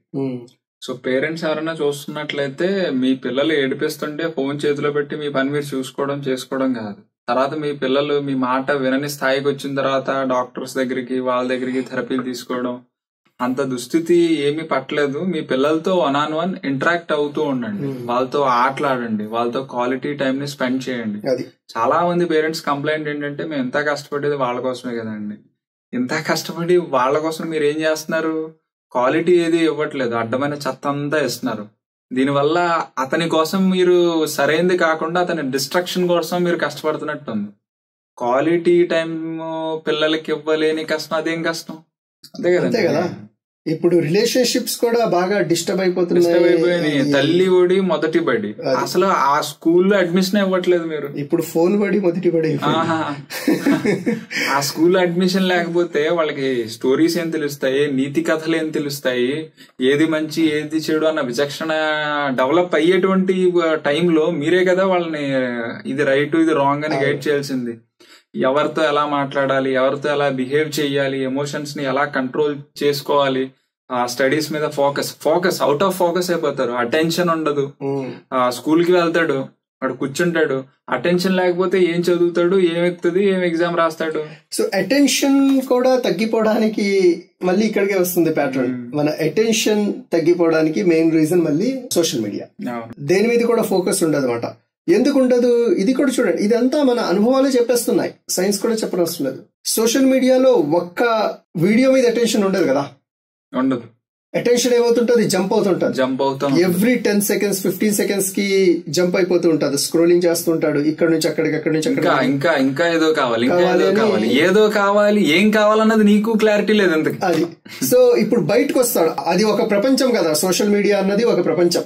సో పేరెంట్స్ ఎవరైనా చూస్తున్నట్లయితే మీ పిల్లలు ఏడిపిస్తుంటే ఫోన్ చేతిలో పెట్టి మీ పని మీరు చేసుకోవడం కాదు. తర్వాత మీ పిల్లలు మీ మాట వినని స్థాయికి వచ్చిన తర్వాత డాక్టర్స్ దగ్గరికి వాళ్ళ దగ్గరికి థెరపీలు తీసుకోవడం, అంత దుస్థితి ఏమీ పట్టలేదు. మీ పిల్లలతో 1-on-1 ఇంటరాక్ట్ అవుతూ ఉండండి, వాళ్ళతో ఆటలాడండి, వాళ్ళతో క్వాలిటీ టైం ని స్పెండ్ చేయండి. చాలా మంది పేరెంట్స్ కంప్లైంట్ ఏంటంటే మేము ఎంత కష్టపడేది వాళ్ళ కోసమే కదండి, ఇంత కష్టపడి వాళ్ళ కోసం మీరు ఏం చేస్తున్నారు, క్వాలిటీ ఏది ఇవ్వట్లేదు, అడ్డమైన చెత్త అంతా ఇస్తున్నారు. దీనివల్ల అతని కోసం మీరు సరైనది కాకుండా అతని డిస్ట్రక్షన్ కోసం మీరు కష్టపడుతున్నట్టుంది. క్వాలిటీ టైం పిల్లలకి ఇవ్వలేని కష్టం, అదేం కష్టం, అంతే కదా. ఇప్పుడు రిలేషన్షిప్స్ కూడా బాగా డిస్టర్బ్ అయిపోతున్నాయి. తల్లి ఒడి మొదటి బడి, అసలు ఆ స్కూల్లో అడ్మిషన్ ఇవ్వట్లేదు మీరు. ఇప్పుడు ఫోన్ బడి మొదటి బడి. ఆ స్కూల్లో అడ్మిషన్ లేకపోతే వాళ్ళకి స్టోరీస్ ఏం తెలుస్తాయి, నీతి కథలు ఏం తెలుస్తాయి, ఏది మంచి ఏది చెడు అన్న విచక్షణ డెవలప్ అయ్యేటువంటి టైంలో మీరే కదా వాళ్ళని ఇది రైట్ ఇది రాంగ్ అని గైడ్ చేయాల్సింది. ఎవరితో ఎలా మాట్లాడాలి, ఎవరితో ఎలా బిహేవ్ చేయాలి, ఎమోషన్స్ ని ఎలా కంట్రోల్ చేసుకోవాలి, స్టడీస్ మీద ఫోకస్ అవుట్ ఆఫ్ ఫోకస్ అయిపోతారు. అటెన్షన్ ఉండదు. స్కూల్ కి వెళ్తాడు, వాడు కూర్చుంటాడు, అటెన్షన్ లేకపోతే ఏం చదువుతాడు, ఏం ఎక్కుతుంది, ఏం ఎగ్జామ్ రాస్తాడు. సో అటెన్షన్ కూడా తగ్గిపోవడానికి మళ్ళీ ఇక్కడికే వస్తుంది ప్యాటర్న్. మన అటెన్షన్ తగ్గిపోవడానికి మెయిన్ రీజన్ మళ్ళీ సోషల్ మీడియా. దేని మీద కూడా ఫోకస్ ఉండదు అనమాట. ఎందుకు ఉండదు, ఇది కూడా చూడండి, ఇదంతా మన అనుభవాలే చెప్పేస్తున్నాయి, సైన్స్ కూడా చెప్పనవసరం లేదు. సోషల్ మీడియాలో ఒక్క వీడియో మీద అటెన్షన్ ఉండదు కదా, ఉండదు. అటెన్షన్ ఏమవుతుంటది, జంప్ అవుతుంటది. ఎవ్రీ 10 seconds 15 seconds కి జంప్ అయిపోతూ ఉంటది. స్క్రోలింగ్ చేస్తుంటాడు, ఇక్కడ నుంచి అక్కడికి, అక్కడి నుంచి అక్కడ, ఇంకా ఏదో కావాలి, ఏదో కావాలి, ఏం కావాలన్నది నీకు క్లారిటీ లేదు అంత. అది సో ఇప్పుడు బయటకు వస్తాడు, అది ఒక ప్రపంచం కదా, సోషల్ మీడియా అన్నది ఒక ప్రపంచం.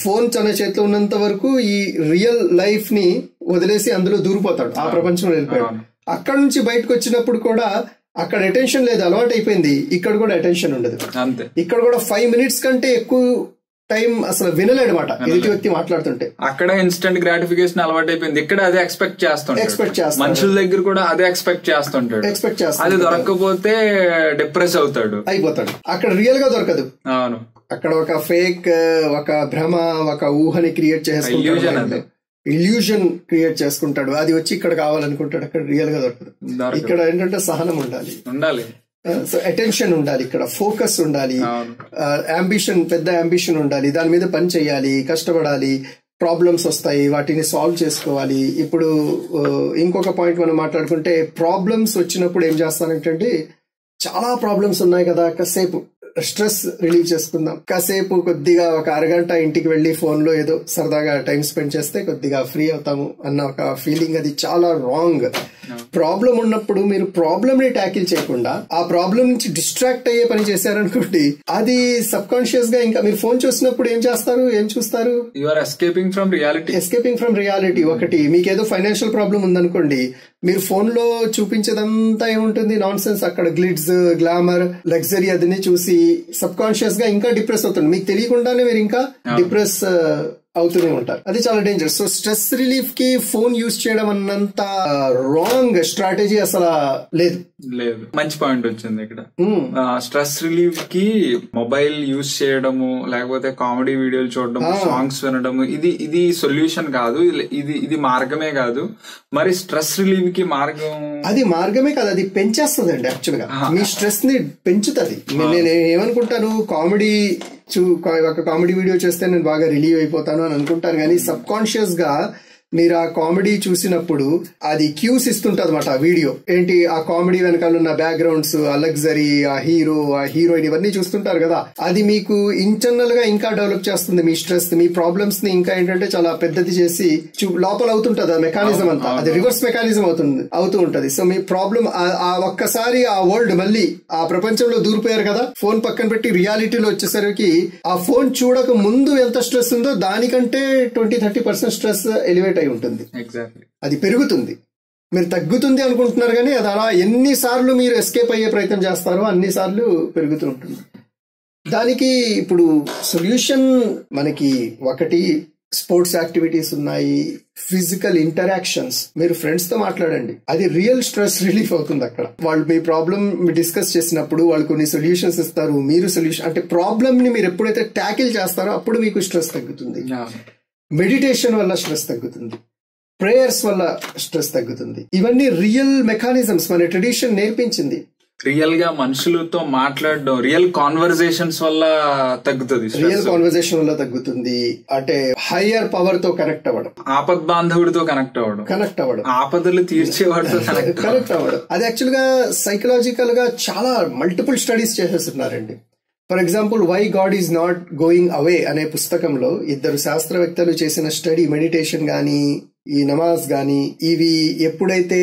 ఫోన్ తన చేతిలో ఉన్నంత వరకు ఈ రియల్ లైఫ్ ని వదిలేసి అందులో దూరిపోతాడు, ఆ ప్రపంచంలో వెళ్ళిపోయాడు. అక్కడ నుంచి బయటకు వచ్చినప్పుడు కూడా అక్కడ అటెన్షన్ లేదు, అలవాటు అయిపోయింది. ఇక్కడ కూడా అటెన్షన్ ఉండదు. ఇక్కడ కూడా 5 minutes కంటే ఎక్కువ టైం అసలు వినలేడు మాట ఎదుటి వ్యక్తి మాట్లాడుతుంటే. అక్కడ ఇన్స్టెంట్ గ్రాటిఫికేషన్ అలవాటు అయిపోయింది, ఇక్కడ అదే ఎక్స్పెక్ట్ చేస్తాడు. మనుషుల దగ్గర కూడా అదే ఎక్స్పెక్ట్ చేస్తాడు. అది దొరకకపోతే డిప్రెస్ అయిపోతాడు. అక్కడ రియల్ గా దొరకదు. అవును, అక్కడ ఒక ఫేక్, ఒక భ్రమ, ఒక ఊహని క్రియేట్ చేసుకుంటాడు, ఇల్యూజన్ క్రియేట్ చేసుకుంటాడు. అది వచ్చి ఇక్కడ కావాలనుకుంటాడు, అక్కడ రియల్ గా దొరకదు. ఇక్కడ ఏంటంటే సహనం ఉండాలి, సో అటెన్షన్ ఉండాలి, ఇక్కడ ఫోకస్ ఉండాలి, అంబిషన్, పెద్ద అంబిషన్ ఉండాలి, దాని మీద పని చేయాలి, కష్టపడాలి, ప్రాబ్లమ్స్ వస్తాయి, వాటిని సాల్వ్ చేసుకోవాలి. ఇప్పుడు ఇంకొక పాయింట్ మనం మాట్లాడుకుంటే, ప్రాబ్లమ్స్ వచ్చినప్పుడు ఏం చేస్తానంటే, చాలా ప్రాబ్లమ్స్ ఉన్నాయి కదా, కాసేపు స్ట్రెస్ రిలీవ్ చేసుకుందాం, కాసేపు కొద్దిగా ఒక అరగంట ఇంటికి వెళ్లి ఫోన్ లో ఏదో సరదాగా టైం స్పెండ్ చేస్తే కొద్దిగా ఫ్రీ అవుతాము అన్న ఒక ఫీలింగ్, అది చాలా రాంగ్. ప్రాబ్లం ఉన్నప్పుడు మీరు ప్రాబ్లం ని ట్యాకిల్ చేయకుండా ఆ ప్రాబ్లం నుంచి డిస్ట్రాక్ట్ అయ్యే పని చేశారనుకోండి, అది సబ్ కాన్షియస్ గా ఇంకా మీరు ఫోన్ చూసినప్పుడు ఏం చేస్తారు, ఏం చూస్తారు, ఎస్కేపింగ్ ఫ్రమ్ రియాలిటీ. ఒకటి మీకేదో ఫైనాన్షియల్ ప్రాబ్లం ఉందనుకోండి, మీరు ఫోన్ లో చూపించేదంతా ఏముంటుంది, నాన్ సెన్స్, అక్కడ గ్లిడ్స్, గ్లామర్, లగ్జరీ అదిని చూసి సబ్ కాన్షియస్ గా ఇంకా డిప్రెస్ అవుతుంది. మీకు తెలియకుండానే మీరు ఇంకా డిప్రెస్ అవుతూనే ఉంటారు. అది చాలా డేంజర్. సో స్ట్రెస్ రిలీఫ్ కి ఫోన్ యూజ్ చేయడం అన్నంత రాంగ్ స్ట్రాటజీ అసలు లేదు. మంచి పాయింట్ వచ్చింది ఇక్కడ. స్ట్రెస్ రిలీఫ్ కి మొబైల్ యూజ్ చేయడము, లేకపోతే కామెడీ వీడియోలు చూడడము, సాంగ్స్ వినడము, ఇది సొల్యూషన్ కాదు, ఇది మార్గమే కాదు. మరి స్ట్రెస్ రిలీఫ్ కి మార్గం, అది మార్గమే కాదు, అది పెంచేస్తుంది అండి. యాక్చువల్ గా మీ స్ట్రెస్ ని పెంచుతుంది. నేను ఏమనుకుంటాను, ఒక కామెడీ వీడియో చేస్తే నేను బాగా రిలీవ్ అయిపోతాను అని అనుకుంటాను, కానీ సబ్ కాన్షియస్ గా మీరు ఆ కామెడీ చూసినప్పుడు అది క్యూస్ ఇస్తుంటది అనమాట. ఆ వీడియో ఏంటి, ఆ కామెడీ వెనకాల ఉన్న బ్యాక్గ్రౌండ్స్, ఆ లగ్జరీ, ఆ హీరో, ఆ హీరోయిన్, ఇవన్నీ చూస్తుంటారు కదా. అది మీకు ఇంటర్నల్ గా ఇంకా డెవలప్ చేస్తుంది. మీ స్ట్రెస్, మీ ప్రాబ్లమ్స్ ని ఇంకా ఏంటంటే చాలా పెద్దది చేసి లోపల అవుతుంటది ఆ మెకానిజం అంతా. అది రివర్స్ మెకానిజం అవుతూ ఉంటది. సో మీ ప్రాబ్లం ఆ ఒక్కసారి ఆ వరల్డ్ మళ్ళీ ఆ ప్రపంచంలో దూరిపోయారు కదా, ఫోన్ పక్కన పెట్టి రియాలిటీలో వచ్చేసరికి ఆ ఫోన్ చూడక ముందు ఎంత స్ట్రెస్ ఉందో దానికంటే 20-30% స్ట్రెస్ ఎలివేట్ అయి ఉంటుంది. అది పెరుగుతుంది. మీరు తగ్గుతుంది అనుకుంటున్నారు కానీ అది అలా ఎన్నిసార్లు మీరు ఎస్కేప్ అయ్యే ప్రయత్నం చేస్తారో అన్నిసార్లు పెరుగుతూ ఉంటుంది. దానికి ఇప్పుడు సొల్యూషన్ మనకి ఒకటి స్పోర్ట్స్ యాక్టివిటీస్ ఉన్నాయి, ఫిజికల్ ఇంటరాక్షన్స్. మీరు ఫ్రెండ్స్ తో మాట్లాడండి, అది రియల్ స్ట్రెస్ రిలీఫ్ అవుతుంది. అక్కడ వాళ్ళు మీ ప్రాబ్లమ్ డిస్కస్ చేసినప్పుడు వాళ్ళు కొన్ని సొల్యూషన్స్ ఇస్తారు, మీరు సొల్యూషన్ అంటే ప్రాబ్లమ్ ని మీరు ఎప్పుడైతే ట్యాకిల్ చేస్తారో అప్పుడు మీకు స్ట్రెస్ తగ్గుతుంది. మెడిటేషన్ వల్ల స్ట్రెస్ తగ్గుతుంది, ప్రేయర్స్ వల్ల స్ట్రెస్ తగ్గుతుంది. ఇవన్నీ రియల్ మెకానిజమ్స్ మన ట్రెడిషన్ నేర్పించింది. రియల్ గా మనుషులతో మాట్లాడడం, రియల్ కాన్వర్జేషన్స్ వల్ల తగ్గుతుంది. రియల్ కాన్వర్జేషన్ వల్ల తగ్గుతుంది. అంటే హయ్యర్ పవర్ తో కనెక్ట్ అవ్వడం, ఆపద్ బాంధవుడితో కనెక్ట్ అవ్వడం, ఆపదలు తీర్చేవాడితో కనెక్ట్ అవ్వడం. అది యాక్చువల్ గా సైకలాజికల్ గా చాలా మల్టిపుల్ స్టడీస్ చేసేస్తున్నారండి. For example, why God is not going away అనే పుస్తకంలో 2 శాస్త్రవేత్తలు చేసిన స్టడీ, మెడిటేషన్ గానీ ఈ నమాజ్ గాని, ఇవి ఎప్పుడైతే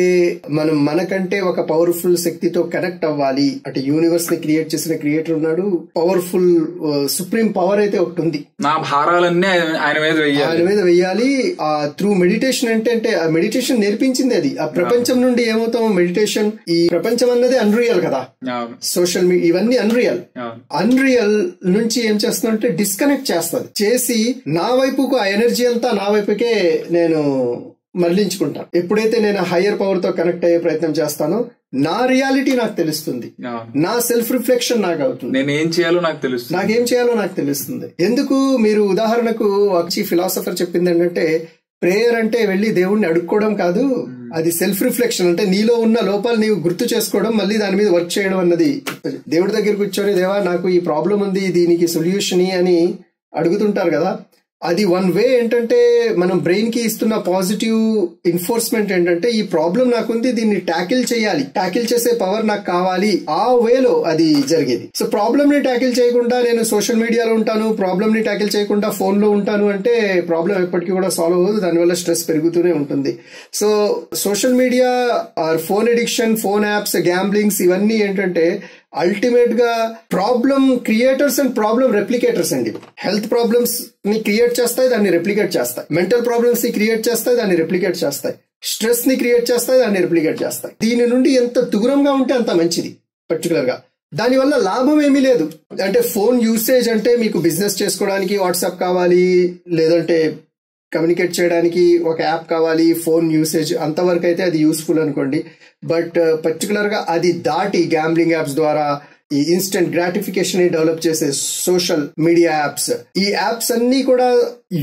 మనం మనకంటే ఒక పవర్ఫుల్ శక్తితో కనెక్ట్ అవ్వాలి, అంటే యూనివర్స్ ని క్రియేట్ చేసిన క్రియేటర్ ఉన్నాడు, పవర్ఫుల్ సుప్రీం పవర్ అయితే ఒకటి ఉంది, నా భారాలన్నీ ఆయన మీద వెయ్యాలి. త్రూ మెడిటేషన్ అంటే ఆ మెడిటేషన్ నేర్పించింది అది. ఆ ప్రపంచం నుండి ఏమవుతాం, మెడిటేషన్, ఈ ప్రపంచం అన్నది అన్రియల్ కదా, సోషల్ మీడియా ఇవన్నీ అన్రియల్ నుంచి ఏం చేస్తుందంటే డిస్కనెక్ట్ చేసి నా వైపుకు ఆ ఎనర్జీ అంతా నా వైపుకే నేను మరలించుకుంటాను. ఎప్పుడైతే నేను హయ్యర్ పవర్ తో కనెక్ట్ అయ్యే ప్రయత్నం చేస్తానో నా రియాలిటీ నాకు తెలుస్తుంది, నా సెల్ఫ్ రిఫ్లెక్షన్ నాకు అవుతుంది, నాకేం చేయాలో నాకు తెలుస్తుంది. ఎందుకు, మీరు ఉదాహరణకు ఒక ఫిలాసఫర్ చెప్పింది ఏంటంటే, ప్రేయర్ అంటే వెళ్లి దేవుణ్ణి అడుక్కోవడం కాదు, అది సెల్ఫ్ రిఫ్లెక్షన్, అంటే నీలో ఉన్న లోపాలు నీవు గుర్తు చేసుకోవడం, మళ్ళీ దాని మీద వర్క్ చేయడం అన్నది. దేవుడి దగ్గర కూర్చొని, దేవా నాకు ఈ ప్రాబ్లం ఉంది, దీనికి సొల్యూషన్ అని అడుగుతుంటారు కదా. అది వన్ వే. ఏంటంటే మనం బ్రెయిన్ కి ఇస్తున్న పాజిటివ్ ఇన్ఫోర్స్మెంట్ ఏంటంటే, ఈ ప్రాబ్లం నాకుంది, దీన్ని ట్యాకిల్ చేసే పవర్ నాకు కావాలి, ఆ వేలో అది జరిగేది. సో ప్రాబ్లమ్ ని ట్యాకిల్ చేయకుండా నేను సోషల్ మీడియాలో ఉంటాను, ప్రాబ్లమ్ ని ట్యాకిల్ చేయకుండా ఫోన్ లో ఉంటాను అంటే ప్రాబ్లం ఎప్పటికీ కూడా సాల్వ్ అవ్వదు, దానివల్ల స్ట్రెస్ పెరుగుతూనే ఉంటుంది. So social media, phone addiction, phone apps, gamblings, ఇవన్నీ ఏంటంటే అల్టిమేట్ గా ప్రాబ్లమ్ క్రియేటర్స్ అండ్ ప్రాబ్లమ్ రెప్లికేటర్స్ అండి. హెల్త్ ప్రాబ్లమ్స్ ని క్రియేట్ చేస్తాయి, దాన్ని రెప్లికేట్ చేస్తాయి. మెంటల్ ప్రాబ్లమ్స్ ని క్రియేట్ చేస్తాయి, దాన్ని రెప్లికేట్ చేస్తాయి. స్ట్రెస్ ని క్రియేట్ చేస్తాయి, దాన్ని రెప్లికేట్ చేస్తాయి. దీని నుండి ఎంత దూరంగా ఉంటే అంత మంచిది. పర్టికులర్ గా దానివల్ల లాభం ఏమీ లేదు. అంటే ఫోన్ యూసేజ్ అంటే మీకు బిజినెస్ చేసుకోవడానికి వాట్సాప్ కావాలి, లేదంటే కమ్యూనికేట్ చేయడానికి ఒక యాప్ కావాలి, ఫోన్ యూసేజ్ అంతవరకు అయితే అది యూస్ఫుల్ అనుకోండి. బట్ పర్టికులర్ గా అది దాటి గ్యాంబ్లింగ్ యాప్స్ ద్వారా ఈ ఇన్స్టెంట్ గ్రాటిఫికేషన్ ని డెవలప్ చేసే సోషల్ మీడియా యాప్స్, ఈ యాప్స్ అన్ని కూడా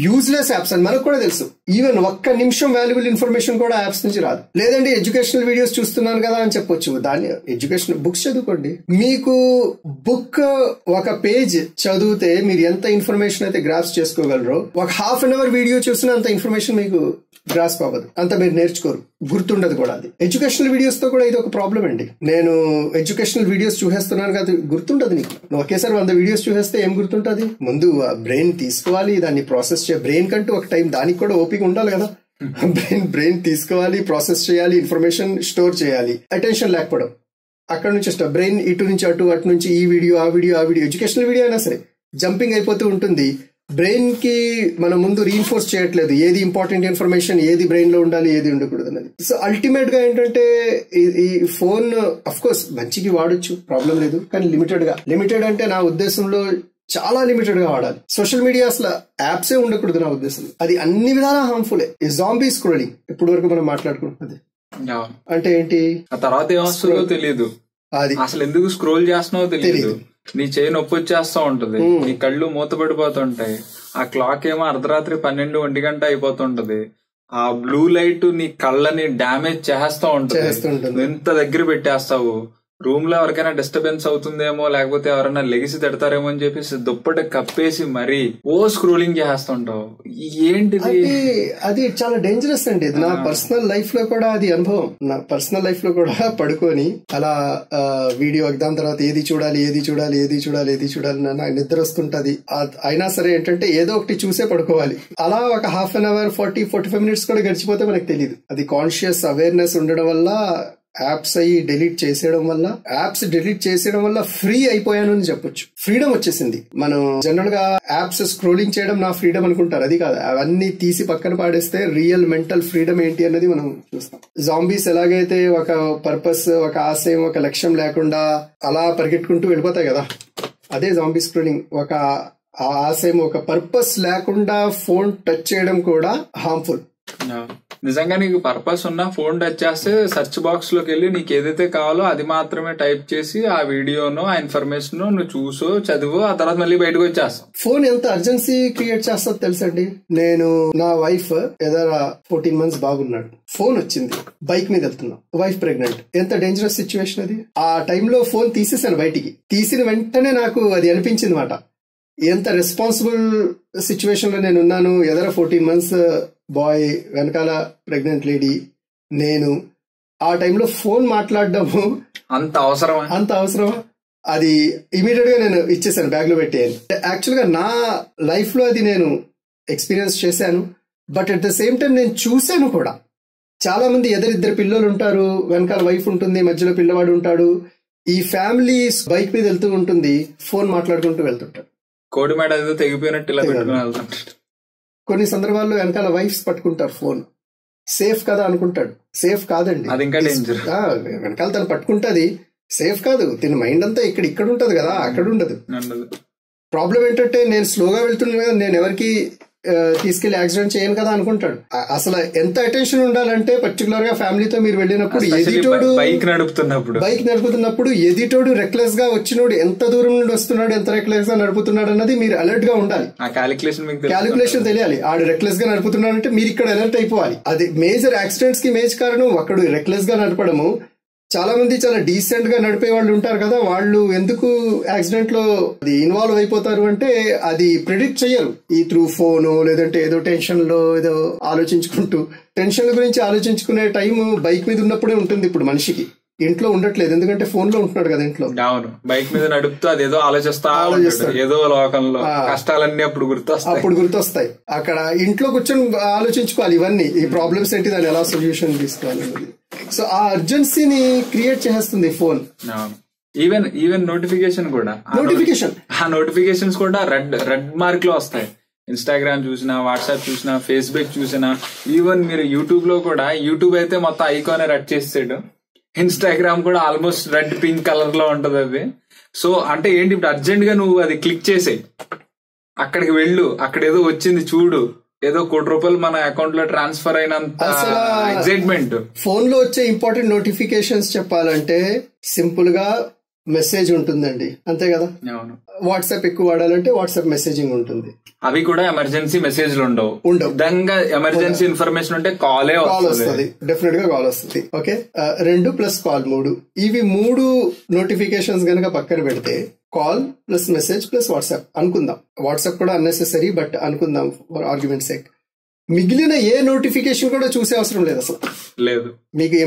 యూజ్లెస్ యాప్స్ అని మనకు కూడా తెలుసు. ఈవెన్ ఒక్క నిమిషం వాల్యుబుల్ ఇన్ఫర్మేషన్ కూడా యాప్స్ నుంచి రాదు. లేదంటే ఎడ్యుకేషనల్ వీడియోస్ చూస్తున్నాను కదా అని చెప్పొచ్చు, దాన్ని ఎడ్యుకేషన్ బుక్స్ చదువుకోండి. మీకు బుక్ ఒక పేజ్ చదివితే మీరు ఎంత ఇన్ఫర్మేషన్ అయితే గ్రాస్ప్ చేసుకోగలరో, ఒక హాఫ్ అన్ అవర్ వీడియో చూసినా అంత ఇన్ఫర్మేషన్ మీకు గ్రాస్ప్ అవ్వదు, అంత మీరు నేర్చుకోరు, గుర్తుండదు కూడా. అది ఎడ్యుకేషనల్ వీడియోస్ తో కూడా ఇది ఒక ప్రాబ్లం అండి. నేను ఎడ్యుకేషనల్ వీడియోస్ చూసేస్తున్నాను కదా, గుర్తుంటది నీకు. నువ్వు ఒకేసారి 100 వీడియోస్ చూసేస్తే ఏం గుర్తుంటది? ముందు బ్రెయిన్ తీసుకోవాలి, దాన్ని ప్రాసెస్ బ్రెయిన్ కంటూ ఒక టైం, దానికి కూడా ఓపిక ఉండాలి కదా. బ్రెయిన్ తీసుకోవాలి, ప్రాసెస్ చేయాలి, ఇన్ఫర్మేషన్ స్టోర్ చేయాలి. అటెన్షన్ లేకపోవడం, అక్కడ నుంచి బ్రెయిన్ ఇటు నుంచి అటు నుంచి ఈ వీడియో ఆ వీడియో ఎడ్యుకేషనల్ వీడియో అయినా సరే జంపింగ్ అయిపోతూ ఉంటుంది. బ్రెయిన్ కి మనం ముందు రీఇన్ఫోర్స్ చేయట్లేదు ఏది ఇంపార్టెంట్ ఇన్ఫర్మేషన్, ఏది బ్రెయిన్ లో ఉండాలి, ఏది ఉండకూడదు అన్నది. సో అల్టిమేట్ గా ఏంటంటే ఈ ఫోన్ అఫ్ కోర్స్ మంచికి వాడొచ్చు, ప్రాబ్లం లేదు, కానీ లిమిటెడ్ అంటే నా ఉద్దేశంలో చాలా లిమిటెడ్ గా వాడాలి. సోషల్ మీడియా అసలు యాప్సే ఉండకూడదు నా ఉద్దేశం. అది అన్ని విధాలా హార్మ్ఫుల్. ఈ జాంబీ స్క్రోలింగ్ ఇప్పటి వరకు మనం మాట్లాడుకుంటున్నది అంటే ఏంటి, ఆ తర్వాత ఏమొస్తుందో తెలియదు, అది అసలు ఎందుకు స్క్రోల్ చేస్తున్నావో తెలియదు, నీ చేయి నొప్పి వచ్చేస్తా ఉంటది, నీ కళ్ళు మూతపడిపోతుంటాయి, ఆ క్లాక్ ఏమో అర్ధరాత్రి 12-1 గంట అయిపోతుంటది, ఆ బ్లూ లైట్ నీ కళ్ళని డ్యామేజ్ చేస్తా ఉంటుంది, ఎంత దగ్గర పెట్టేస్తావు, రూమ్ లో ఎవరికైనా డిస్టర్బెన్స్ అవుతుందేమో లేకపోతే ఎవరైనా లెగిసి తిడతారేమో అని చెప్పేసి దుప్పటి కప్పేసి మరీ ఓ స్క్రోలింగ్ చేస్తుంటావు. ఏంటిది, అది చాలా డేంజరస్ అండి. నా పర్సనల్ లైఫ్ లో కూడా అది అనుభవం. నా పర్సనల్ లైఫ్ లో కూడా పడుకొని అలా వీడియో దాని తర్వాత ఏది చూడాలి నాకు నిద్ర వస్తుంటది. అయినా సరే ఏంటంటే ఏదో ఒకటి చూసే పడుకోవాలి. అలా ఒక హాఫ్ అన్ అవర్ 40-45 మినిట్స్ కూడా గడిచిపోతే మనకు తెలియదు. అది కాన్షియస్ అవేర్నెస్ ఉండడం వల్ల, యాప్స్ డిలీట్ చేసేయడం వల్ల ఫ్రీ అయిపోయాను అని చెప్పొచ్చు. ఫ్రీడమ్ వచ్చేసింది. మనం జనరల్ గా యాప్స్ స్క్రోలింగ్ చేయడం నా ఫ్రీడమ్ అనుకుంటారు, అది కాదు. అవన్నీ తీసి పక్కన పాడేస్తే రియల్ మెంటల్ ఫ్రీడమ్ ఏంటి అన్నది మనం చూస్తాం. జాంబీస్ ఎలాగైతే ఒక పర్పస్, ఒక ఆశయం, ఒక లక్ష్యం లేకుండా అలా పరిగెట్టుకుంటూ వెళ్ళిపోతాయి కదా, అదే జాంబీ స్క్రోలింగ్. ఒక ఆశయం, ఒక పర్పస్ లేకుండా ఫోన్ టచ్ చేయడం కూడా హార్మ్ఫుల్. నిజంగా నీకు పర్పస్ ఉన్నా ఫోన్ టచ్ చేస్తే సెర్చ్ బాక్స్ లోకి వెళ్ళి నీకు ఏదైతే కావాలో అది మాత్రమే టైప్ చేసి ఆ వీడియోను, ఆ ఇన్ఫర్మేషన్ నువ్వు చూసో చదువు, ఆ తర్వాత మళ్ళీ బయటకు వచ్చేస్తాం. ఫోన్ ఎంత అర్జెన్సీ క్రియేట్ చేస్తా తెలుసండి. నేను నా వైఫ్ ఎదరా 14 months బాగున్నాడు, ఫోన్ వచ్చింది, బైక్ మీద వెళ్తున్నా, వైఫ్ ప్రెగ్నెంట్. ఎంత డేంజరస్ సిచ్యువేషన్ అది. ఆ టైంలో ఫోన్ తీసేసాను బయటికి. తీసిన వెంటనే నాకు అది అనిపించింది మాట, ఎంత రెస్పాన్సిబుల్ సిచ్యువేషన్ లో నేను ఉన్నాను. ఎదర 14 months బాయ్, వెనకాల ప్రెగ్నెంట్ లేడీ, నేను ఆ టైంలో ఫోన్ మాట్లాడడము అంత అవసరమా? అది ఇమీడియట్ గా నేను ఇచ్చేసాను, బ్యాగ్ లో పెట్టేయాలి. యాక్చువల్ గా నా లైఫ్ లో అది నేను ఎక్స్పీరియన్స్ చేశాను. But at the same time నేను చూశాను కూడా. చాలా మంది ఎదురిద్దరు పిల్లలు ఉంటారు, వెనకాల వైఫ్ ఉంటుంది, మధ్యలో పిల్లవాడు ఉంటాడు. ఈ ఫ్యామిలీ బైక్ మీద వెళ్తూ ఉంటుంది, ఫోన్ మాట్లాడుకుంటూ వెళ్తుంటారు. కోడి మేడ ఏదో తెగిపోయినట్టు ఇలా పెట్టుకుని వెళ్తుంటారు. కొన్ని సందర్భాల్లో వెనకాల వైఫ్స్ పట్టుకుంటారు ఫోన్. సేఫ్ కదా అనుకుంటాడు, సేఫ్ కాదండి, అది ఇంకా డేంజర్. వెనకాల తను పట్టుకుంటది, సేఫ్ కాదు. తిన మైండ్ అంతా ఇక్కడ ఉంటది కదా, అక్కడ ఉండదు. ప్రాబ్లం ఏంటంటే నేను స్లోగా వెళ్తున్నాను కదా, నేను ఎవరికి తీసుకెళ్లి యాక్సిడెంట్ చేయను కదా అనుకుంటాడు. అసలు ఎంత అటెన్షన్ ఉండాలంటే పర్టికులర్ గా ఫ్యామిలీతో మీరు వెళ్ళినప్పుడు, ఎదిటోడు బైక్ నడుపుతున్నప్పుడు ఎదిటోడు రెక్లెస్ గా వచ్చినోడు ఎంత దూరం నుండి వస్తున్నాడు, ఎంత రెక్లెస్ గా నడుపుతున్నాడు అన్నది మీరు అలర్ట్ గా ఉండాలి. క్యాలిక్యులేషన్ తెలియాలి. ఆడు రెక్లెస్ గా నడుపుతున్నాడు అంటే మీరు ఇక్కడ అలర్ట్ అయిపోవాలి. అది మేజర్ యాక్సిడెంట్స్ కి మేజర్ కారణం అక్కడు రెక్లెస్ గా నడపడము. చాలా మంది చాలా డీసెంట్ గా నడిపే వాళ్ళు ఉంటారు కదా, వాళ్ళు ఎందుకు యాక్సిడెంట్ లో అది ఇన్వాల్వ్ అయిపోతారు అంటే అది ప్రిడిక్ట్ చెయ్యరు. ఈ త్రూ ఫోన్ లేదంటే ఏదో టెన్షన్ లో ఏదో ఆలోచించుకుంటూ, టెన్షన్ గురించి ఆలోచించుకునే టైం బైక్ మీద ఉన్నప్పుడే ఉంటుంది ఇప్పుడు మనిషికి. ఇంట్లో ఉండట్లేదు, ఎందుకంటే ఫోన్ లో ఉంటున్నాడు కదా ఇంట్లో. అవును, బైక్ మీద నడుపుతూ అదేదో ఆలోచిస్తాడు, ఏదో లోకంలో కష్టాలన్నీ అప్పుడు గుర్తొస్తాయి. అక్కడ ఇంట్లో కూర్చొని ఆలోచించుకోవాలి ఇవన్నీ, ఈ ప్రాబ్లమ్స్ ఏంటి, దాన్ని ఎలా సొల్యూషన్ తీసుకోవాలి. సో ఆ అర్జెన్సీని క్రియేట్ చేస్తుంది ఫోన్. ఈవెన్ నోటిఫికేషన్ కూడా, ఆ నోటిఫికేషన్స్ కూడా రెడ్ మార్క్ లో వస్తాయి. ఇన్స్టాగ్రామ్ చూసినా, వాట్సాప్ చూసినా, ఫేస్బుక్ చూసినా, ఈవెన్ మీరు యూట్యూబ్ లో కూడా, యూట్యూబ్ అయితే మొత్తం ఐకాన్ రెడ్ చేసాడు, ఇన్స్టాగ్రామ్ కూడా ఆల్మోస్ట్ రెడ్ పింక్ కలర్ లో ఉంటది అది. సో అంటే ఏంటి, ఇప్పుడు అర్జెంట్ గా నువ్వు అది క్లిక్ చేసేయి, అక్కడికి వెళ్ళు, అక్కడ ఏదో వచ్చింది చూడు, ఏదో ₹1 మన అకౌంట్ లో ట్రాన్స్ఫర్ అయినంత ఎక్సైట్మెంట్. ఫోన్ లో వచ్చే ఇంపార్టెంట్ నోటిఫికేషన్స్ చెప్పాలంటే సింపుల్ గా మెసేజ్ ఉంటుందండి, అంతే కదా. వాట్సాప్ ఎక్కువ వాడాలంటే వాట్సాప్ మెసేజింగ్ ఉంటుంది. అవి కూడా ఎమర్జెన్సీ మెసేజ్లు ఉండవు. విధంగా ఎమర్జెన్సీ ఇన్ఫర్మేషన్ ఉంటే కాల్ వస్తుంది, డెఫినెట్ గా కాల్ వస్తుంది. ఓకే, 2 + కాల్ 3, ఇవి 3 నోటిఫికేషన్స్ గనక పక్కన పెడితే call plus message plus WhatsApp అనుకుందాం. వాట్సాప్ కూడా అన్నెసెసరీ, బట్ అనుకుందాం ఫర్ ఆర్గ్యుమెంట్ సేక్. మిగిలిన ఏ నోటిఫికేషన్ కూడా చూసే అవసరం లేదు అసలు. లేదు, మీకు ఏ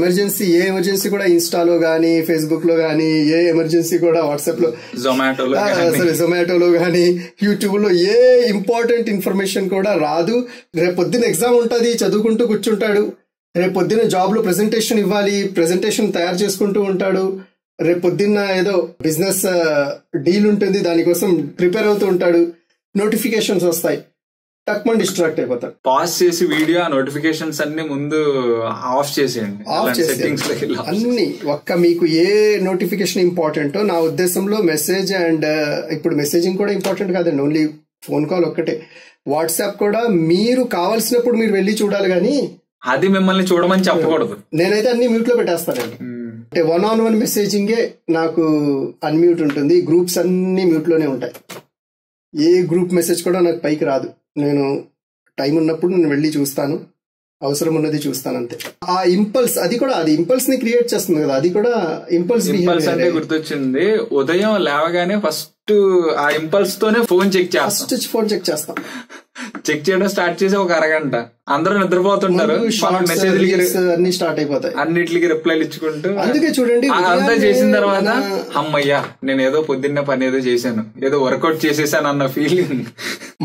ఎమర్జెన్సీ కూడా ఇన్స్టాలో గానీ, ఫేస్బుక్ లో గానీ, ఏ ఎమర్జెన్సీ కూడా వాట్సాప్ లో, జొమాటోలో గానీ, యూట్యూబ్ లో ఏ ఇంపార్టెంట్ ఇన్ఫర్మేషన్ కూడా రాదు. రేపొద్దున ఎగ్జామ్ ఉంటుంది, చదువుకుంటూ కూర్చుంటాడు. రేపొద్దున జాబ్ లో ప్రెజెంటేషన్ ఇవ్వాలి, ప్రెజెంటేషన్ తయారు చేసుకుంటూ ఉంటాడు. రేపొద్దున్న ఏదో బిజినెస్ డీల్ ఉంటుంది, దానికోసం ప్రిపేర్ అవుతూ ఉంటాడు. నోటిఫికేషన్స్ వస్తాయి. టక్మన్ డిస్ట్రాక్ట్ అయిపోతాడు. పాజ్ చేసి వీడియో నోటిఫికేషన్స్ అన్ని ముందు ఆఫ్ చేసేయండి, సెట్టింగ్స్ అన్ని. ఒక్క మీకు ఏ నోటిఫికేషన్ ఇంపార్టెంటో నా ఉద్దేశంలో మెసేజ్ అండ్ ఇప్పుడు మెసేజింగ్ కూడా ఇంపార్టెంట్ కాదండి, ఓన్లీ ఫోన్ కాల్ ఒక్కటే. వాట్సాప్ కూడా మీరు కావాల్సినప్పుడు మీరు వెళ్ళి చూడాలి, కానీ అది మిమ్మల్ని చూడమని చెప్పకూడదు. నేనైతే అన్ని మ్యూట్ లో పెట్టేస్తానండి. అంటే 1-on-1 మెసేజింగే నాకు అన్మ్యూట్ ఉంటుంది, గ్రూప్స్ అన్ని మ్యూట్ లోనే ఉంటాయి. ఏ గ్రూప్ మెసేజ్ కూడా నాకు పైకి రాదు. నేను టైం ఉన్నప్పుడు నేను వెళ్ళి చూస్తాను, అవసరం ఉన్నది చూస్తాను అంతే. ఆ ఇంపల్స్, అది కూడా అది ఇంపల్స్ ని క్రియేట్ చేస్తుంది కదా, అది కూడా ఇంపల్స్ అంటే గుర్తొచ్చింది. ఉదయం లేవగానే ఫస్ట్ ఆ ఇంపల్స్ తోనే ఫోన్ చెక్ చేస్తాం. చెక్ చేయడం స్టార్ట్ చేసి ఒక అరగంట అందరూ నిద్రపోతుంటారు, అన్ని స్టార్ట్ అయిపోతాయి, అన్నిటికి రిప్లైలు ఇచ్చుకుంటూ. అందుకే చూడండి, అంతా చేసిన తర్వాత అమ్మయ్యా నేను ఏదో పొద్దున్న పని ఏదో చేశాను, ఏదో వర్కౌట్ చేసేసాను అన్న ఫీలింగ్.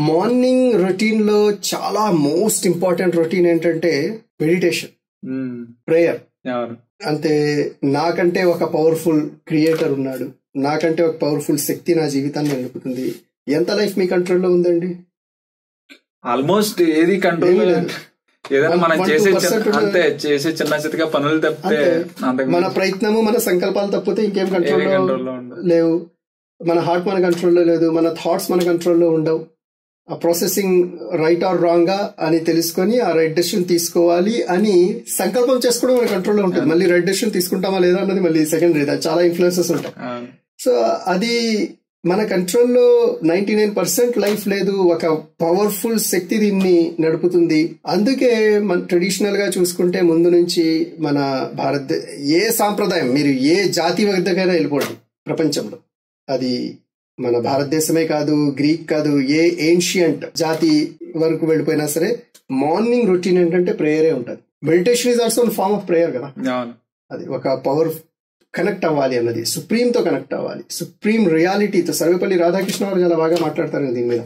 మార్నింగ్ రొటీన్ లో చాలా మోస్ట్ ఇంపార్టెంట్ రొటీన్ ఏంటంటే మెడిటేషన్, ప్రేయర్. అంతే. నాకంటే ఒక పవర్ఫుల్ క్రియేటర్ ఉన్నాడు, నాకంటే ఒక పవర్ఫుల్ శక్తి నా జీవితాన్ని నడుపుతుంది. ఎంత లైఫ్ మీ కంట్రోల్లో ఉందండి? ఆల్మోస్ట్ ఏది కంట్రోల్, ఏదైనా మనం అంతే చేసే చిన్న చిన్నగా పనులు తప్పితే, మన ప్రయత్నము మన సంకల్పాలు తప్పితే ఇంకేం కంట్రోల్లో లేవు. మన హార్ట్ మన కంట్రోల్లో లేదు, మన థాట్స్ మన కంట్రోల్లో ఉండవు. ఆ ప్రాసెసింగ్ రైట్ ఆర్ రాంగ్ గా అని తెలుసుకొని ఆ రైట్ డెసిషన్ తీసుకోవాలి అని సంకల్పం చేసుకోవడం మన కంట్రోల్లో ఉంటుంది. మళ్ళీ రైట్ డెసిషన్ తీసుకుంటామా లేదా అన్నది మళ్ళీ సెకండరీ, చాలా ఇన్ఫ్లుయెన్సెస్ ఉంటాయి. సో అది మన కంట్రోల్లో 99% లైఫ్ లేదు, ఒక పవర్ఫుల్ శక్తి దీన్ని నడుపుతుంది. అందుకే మన ట్రెడిషనల్ గా చూసుకుంటే ముందు నుంచి మన ఏ సాంప్రదాయం, మీరు ఏ జాతి వద్దకైనా వెళ్ళిపోండి ప్రపంచంలో, అది మన భారతదేశమే కాదు, గ్రీక్ కాదు, ఏ ఏన్షియంట్ జాతి వరకు వెళ్ళిపోయినా సరే మార్నింగ్ రొటీన్ ఏంటంటే ప్రేయరే ఉంటుంది. Meditation is also form of prayer కదా. అది ఒక పవర్ కనెక్ట్ అవ్వాలి అన్నది, సుప్రీంతో కనెక్ట్ అవ్వాలి, సుప్రీం రియాలిటీతో. సర్వేపల్లి రాధాకృష్ణ గారు చాలా బాగా మాట్లాడతారు దీని మీద.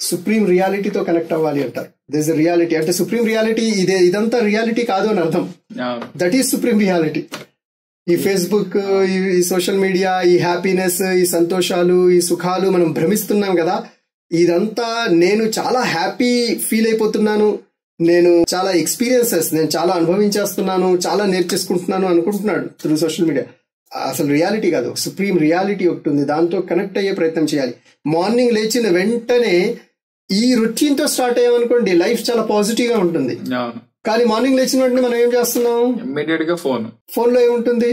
సుప్రీం రియాలిటీతో కనెక్ట్ అవ్వాలి అంటారు. దిస్ రియాలిటీ అంటే సుప్రీం రియాలిటీ ఇదంతా రియాలిటీ కాదు అని అర్థం. That is supreme reality. ఈ ఫేస్బుక్, ఈ సోషల్ మీడియా, ఈ హ్యాపీనెస్, ఈ సంతోషాలు, ఈ సుఖాలు మనం భ్రమిస్తున్నాం కదా, ఇదంతా నేను చాలా హ్యాపీ ఫీల్ అయిపోతున్నాను, నేను చాలా ఎక్స్పీరియన్సెస్, నేను చాలా అనుభవించేస్తున్నాను, చాలా నేర్చేసుకుంటున్నాను అనుకుంటున్నాడు త్రూ సోషల్ మీడియా. అసలు రియాలిటీ కాదు, సుప్రీం రియాలిటీ ఒకటి ఉంది, దాంతో కనెక్ట్ అయ్యే ప్రయత్నం చేయాలి. మార్నింగ్ లేచిన వెంటనే ఈ రొటీన్ తో స్టార్ట్ అయ్యామనుకోండి, లైఫ్ చాలా పాజిటివ్ గా ఉంటుంది. కానీ మార్నింగ్ లేచిన వెంటనే మనం ఏం చేస్తున్నాం? ఇమ్మీడియట్ గా ఫోన్ లో ఏముంటుంది?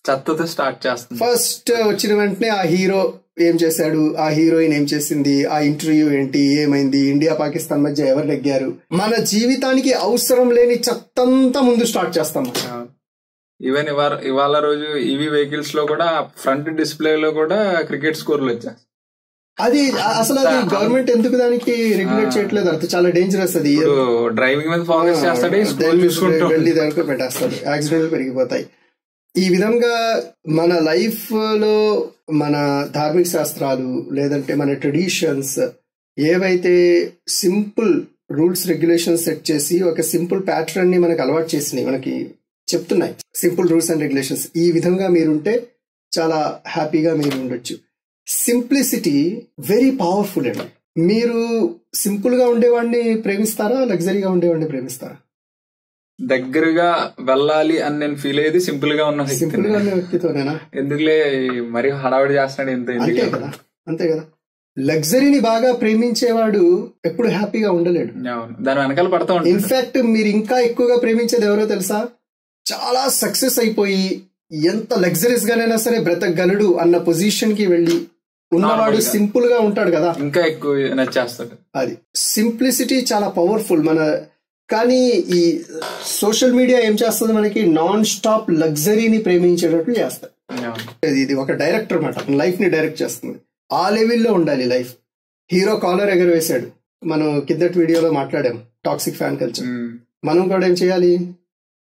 చెత్తతో స్టార్ట్ చేస్తాం. ఫస్ట్ వచ్చిన వెంటనే ఆ హీరో ఏం చేశాడు, ఆ హీరోయిన్ ఏం చేసింది, ఆ ఇంటర్వ్యూ ఏంటి, ఏమైంది, ఇండియా పాకిస్తాన్ మధ్య ఎవరు నెగ్గారు, మన జీవితానికి అవసరం లేని చెత్తంతా ముందు స్టార్ట్ చేస్తాం. ఈవెన్ ఇవాళ రోజు ఈవీ వెహికల్స్ లో కూడా ఫ్రంట్ డిస్ప్లే లో కూడా క్రికెట్ స్కోర్లు వచ్చాయి. అది అసలు అది గవర్నమెంట్ ఎందుకు దానికి రెగ్యులేట్ చేయట్లేదు? అది చాలా డేంజరస్. అది డ్రైవింగ్ మీద ఫోకస్ చేస్తాడు, వెళ్ళి దానికి పెట్టేస్తాడు, యాక్సిడెంట్లు పెరిగిపోతాయి. ఈ విధంగా మన లైఫ్ లో మన ధార్మిక శాస్త్రాలు లేదంటే మన ట్రెడిషన్స్ ఏవైతే సింపుల్ రూల్స్ రెగ్యులేషన్స్ సెట్ చేసి ఒక సింపుల్ ప్యాటర్న్ ని మనకు అలవాటు చేసినాయి, మనకి చెప్తున్నాయి సింపుల్ రూల్స్ అండ్ రెగ్యులేషన్స్. ఈ విధంగా మీరుంటే చాలా హ్యాపీగా మీరు ఉండొచ్చు. సింప్లిసిటీ వెరీ పవర్ఫుల్ అండి. మీరు సింపుల్ గా ఉండేవాడిని ప్రేమిస్తారా, లగ్జరీగా ఉండేవాడిని ప్రేమిస్తారా? దగ్గరగా వెళ్ళాలి అని నేను ఫీల్ అయ్యేది సింపుల్ గా ఉన్న వ్యక్తితోనేనా? ఎందుకులే మరి హడావిడి చేస్తున్నాడు అంతే కదా. లగ్జరీని బాగా ప్రేమించేవాడు ఎప్పుడు హ్యాపీగా ఉండలేడు, దాని వెనకాల పడతా ఉంటాడు. ఇన్ఫాక్ట్ మీరు ఇంకా ఎక్కువగా ప్రేమించేది ఎవరో తెలుసా? చాలా సక్సెస్ అయిపోయి ఎంత లగ్జరీస్ గానైనా సరే బ్రతకగలడు అన్న పొజిషన్ కి వెళ్ళి ఉన్నవాడు సింపుల్ గా ఉంటాడు కదా, ఇంకా ఎక్కువ నచ్చేస్తాడు. అది సింప్లిసిటీ చాలా పవర్ఫుల్. కానీ ఈ సోషల్ మీడియా ఏం చేస్తుంది, మనకి నాన్ స్టాప్ లగ్జరీని ప్రేమించేటట్లు చేస్తాడు. ఇది ఒక డైరెక్టర్ అన్నమాట, లైఫ్ ని డైరెక్ట్ చేస్తుంది. ఆ లెవెల్లో ఉండాలి లైఫ్. హీరో కాలర్ ఎగరవేశాడు, మనం కిందటి వీడియోలో మాట్లాడాం టాక్సిక్ ఫ్యాన్ కల్చర్. మనం కూడా ఏం చేయాలి?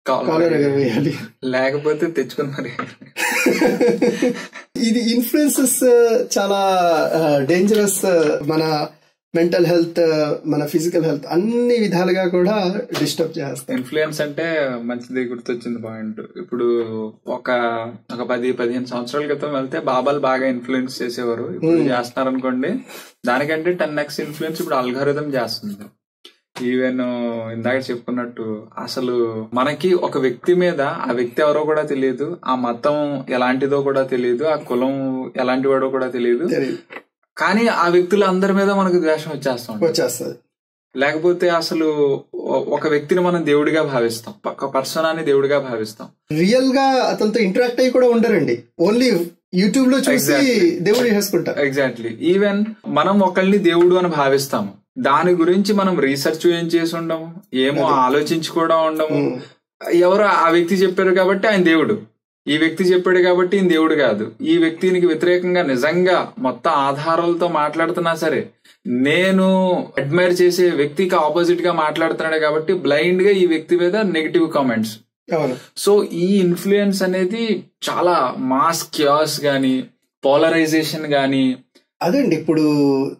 కాలర్ ఎగరవేయాలి, లేకపోతే తెచ్చుకున్నారు. ఇది ఇన్ఫ్లుయెన్సెస్ చాలా డేంజరస్. మన మెంటల్ హెల్త్, మన ఫిజికల్ హెల్త్ అన్ని విధాలుగా కూడా డిస్టర్బ్ చేస్తాయి. ఇన్ఫ్లుయెన్స్ అంటే మంచిది గుర్తొచ్చింది పాయింట్. ఇప్పుడు ఒక 10-15 సంవత్సరాల క్రితం వెళ్తే బాబాలు బాగా ఇన్ఫ్లుయెన్స్ చేసేవారు, ఇప్పుడు చేస్తున్నారు అనుకోండి. దానికంటే 10x ఇన్ఫ్లుయెన్స్ ఇప్పుడు అల్గారిథం చేస్తుంది. ఈవెన్ ఇందాక చెప్పుకున్నట్టు అసలు మనకి ఒక వ్యక్తి మీద ఆ వ్యక్తి ఎవరో కూడా తెలియదు, ఆ మతం ఎలాంటిదో కూడా తెలియదు, ఆ కులం ఎలాంటి వాడో కూడా తెలియదు, కానీ ఆ వ్యక్తుల అందరి మీద మనకు ద్వేషం వచ్చేస్తుంది. లేకపోతే అసలు ఒక వ్యక్తిని మనం దేవుడిగా భావిస్తాం, ఒక పర్సనాన్ని దేవుడిగా భావిస్తాం. రియల్ గా అతనితో ఇంటరాక్ట్ అయ్యి కూడా ఉండరండి, ఓన్లీ యూట్యూబ్ లో చూసి దేవుడు చేసుకుంటారు. ఎగ్జాక్ట్లీ. ఈవెన్ మనం ఒకళ్ళని దేవుడు అని భావిస్తాము, దాని గురించి మనం రీసెర్చ్ ఏం చేసి ఉండము, ఏమో ఆలోచించుకోవడం ఉండము. ఎవరో ఆ వ్యక్తి చెప్పారు కాబట్టి ఆయన దేవుడు, ఈ వ్యక్తి చెప్పాడు కాబట్టి ఈయన దేవుడు కాదు. ఈ వ్యక్తికి వ్యతిరేకంగా నిజంగా మొత్తం ఆధారాలతో మాట్లాడుతున్నా సరే, నేను అడ్మైర్ చేసే వ్యక్తికి ఆపోజిట్ గా మాట్లాడుతున్నాడు కాబట్టి బ్లైండ్ గా ఈ వ్యక్తి మీద నెగిటివ్ కామెంట్స్. సో ఈ ఇన్ఫ్లుయెన్స్ అనేది చాలా మాస్ క్యాస్ గానీ, పోలరైజేషన్ గానీ. అదండి ఇప్పుడు